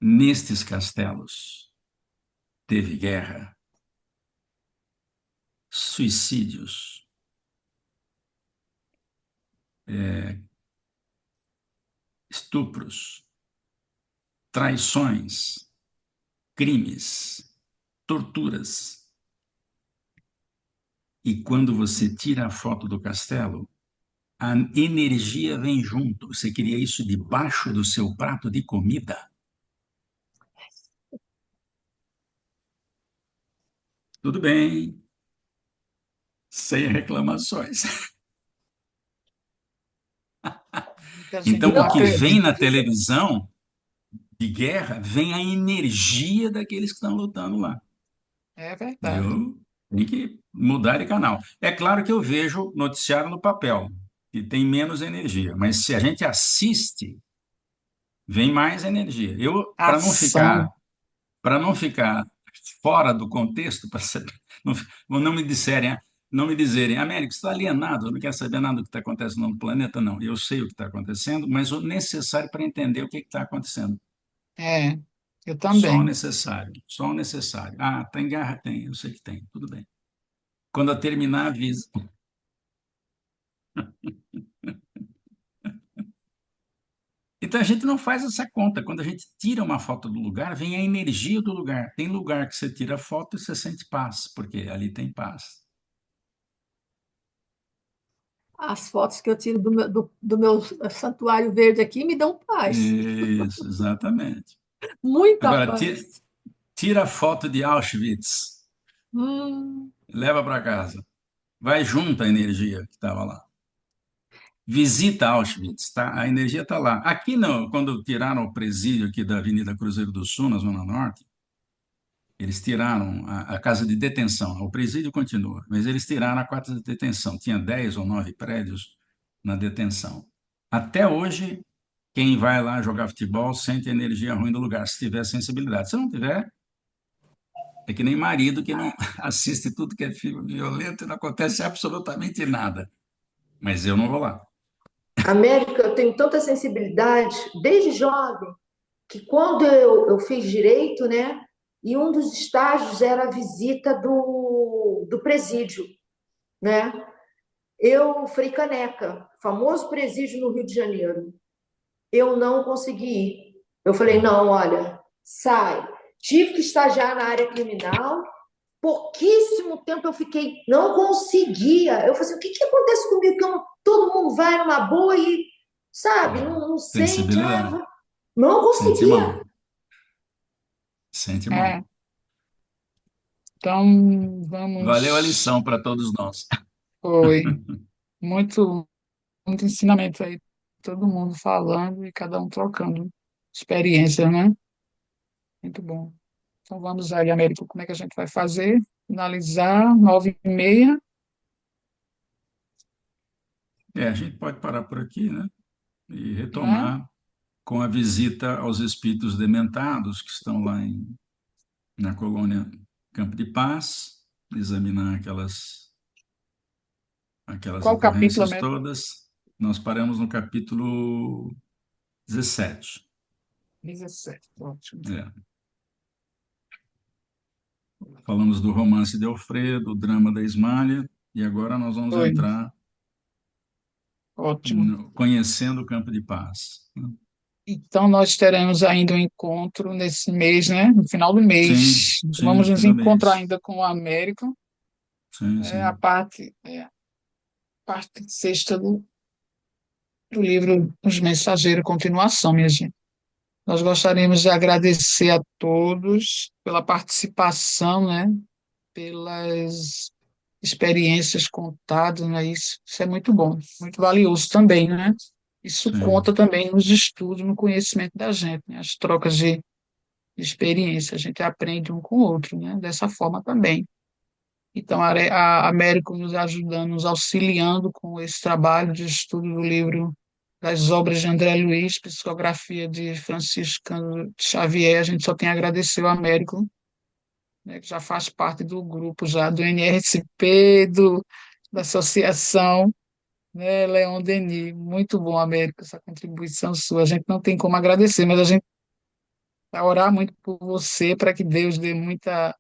Nestes castelos teve guerra, suicídios, estupros, traições, crimes, torturas. E quando você tira a foto do castelo, a energia vem junto. Você queria isso debaixo do seu prato de comida? Tudo bem, sem reclamações.
Muita gente
Então,
não
o
Não,
que vem
acredita.
na televisão de guerra, vem a energia daqueles que estão lutando lá.
É verdade.
Eu tenho que mudar de canal. É claro que eu vejo noticiário no papel, que tem menos energia, mas se a gente assiste, vem mais energia. Eu,
Ação.
para não ficar fora do contexto, para não, não me disserem, não me dizerem, Américo, você está alienado, não quer saber nada do que está acontecendo no planeta, não. Eu sei o que está acontecendo, mas o necessário para entender o que está acontecendo.
É, eu
Só o
também.
necessário, só o necessário. Ah, tem guerra? Tem, eu sei que tem, tudo bem. Quando eu terminar, avisa. Então a gente não faz essa conta. Quando a gente tira uma foto do lugar, vem a energia do lugar. Tem lugar que você tira a foto e você sente paz, porque ali tem paz.
as fotos que eu tiro do meu santuário verde aqui me dão paz,
Isso, exatamente.
muita
Agora,
paz.
tira a foto de Auschwitz,
Hum,
leva para casa. Vai junto a energia que estava lá. Visita Auschwitz, tá? A energia está lá. Aqui, não, quando tiraram o presídio aqui da Avenida Cruzeiro do Sul, na Zona Norte, eles tiraram a casa de detenção. O presídio continua, mas eles tiraram a casa de detenção. Tinha 10 ou 9 prédios na detenção. Até hoje, quem vai lá jogar futebol sente a energia ruim do lugar, se tiver sensibilidade. Se não tiver, é que nem marido que não assiste tudo que é filme violento e não acontece absolutamente nada. Mas eu não vou lá.
América, eu tenho tanta sensibilidade desde jovem que quando eu fiz direito, né? E um dos estágios era a visita do presídio, né? Eu, Frei Caneca, famoso presídio no Rio de Janeiro, eu não consegui ir. Eu falei, não, olha, sai. Tive que estagiar na área criminal, pouquíssimo tempo eu fiquei, não conseguia. Eu falei assim, o que que acontece comigo? Que todo mundo vai numa boa e, sabe, não sente,
Sensibilidade.
não
Sente
conseguia.
mal. Sente
É,
mal.
então
Valeu a
vamos.
lição para todos nós.
Foi muito, muito ensinamento aí, todo mundo falando e cada um trocando experiência, né? Muito bom. Então vamos aí, Américo, como é que a gente vai fazer? Finalizar, 9h30,
É, a gente pode parar por aqui, né? E
né?
retomar com a visita aos espíritos dementados que estão lá na colônia Campo de Paz, examinar aquelas
Qual capítulo,
ocorrências
Américo?
todas. Nós paramos no capítulo 17.
17, ótimo.
É. Falamos do romance de Alfredo, o drama da Ismália, e agora nós vamos
Foi.
entrar
Ótimo.
conhecendo o Campo de Paz.
Então, nós teremos ainda um encontro nesse mês, né? No final do
Sim,
mês.
sim, no
Vamos
fim
nos
do
encontrar
mês.
ainda com o Américo,
Sim,
né? A
sim.
parte sexta do livro Os Mensageiros, continuação, minha gente. Nós gostaríamos de agradecer a todos pela participação, né? Pelas experiências contadas, né? Isso é muito bom, muito valioso também, né? Isso
Sim.
conta também nos estudos, no conhecimento da gente, né? As trocas de experiência, a gente aprende um com o outro, né? Dessa forma também. Então, a Américo nos ajudando, nos auxiliando com esse trabalho de estudo do livro das obras de André Luiz, psicografia de Franciscano Xavier. A gente só tem a agradecer ao Américo, né, que já faz parte do grupo já do NRSP, da associação, né, Leon Denis. Muito bom, Américo, essa contribuição sua. A gente não tem como agradecer, mas a gente vai orar muito por você, para que Deus dê muita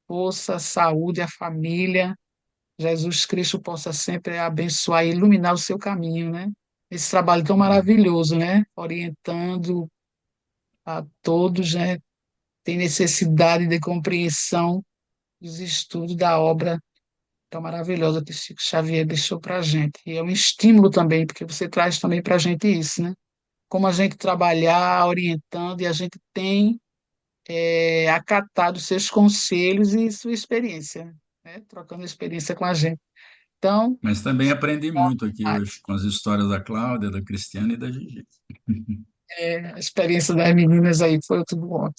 força, saúde à família. Jesus Cristo possa sempre abençoar e iluminar o seu caminho, né? Esse trabalho tão maravilhoso, né? Orientando a todos, né? Tem necessidade de compreensão dos estudos da obra tão maravilhosa que Chico Xavier deixou para a gente. E é um estímulo também, porque você traz também para a gente isso, né? Como a gente trabalhar orientando e a gente tem acatado seus conselhos e sua experiência, né? Trocando experiência com a gente. Então,
Mas também aprendi muito aqui hoje com as histórias da Cláudia, da Cristiane e da Gigi.
a experiência das meninas aí foi tudo bom.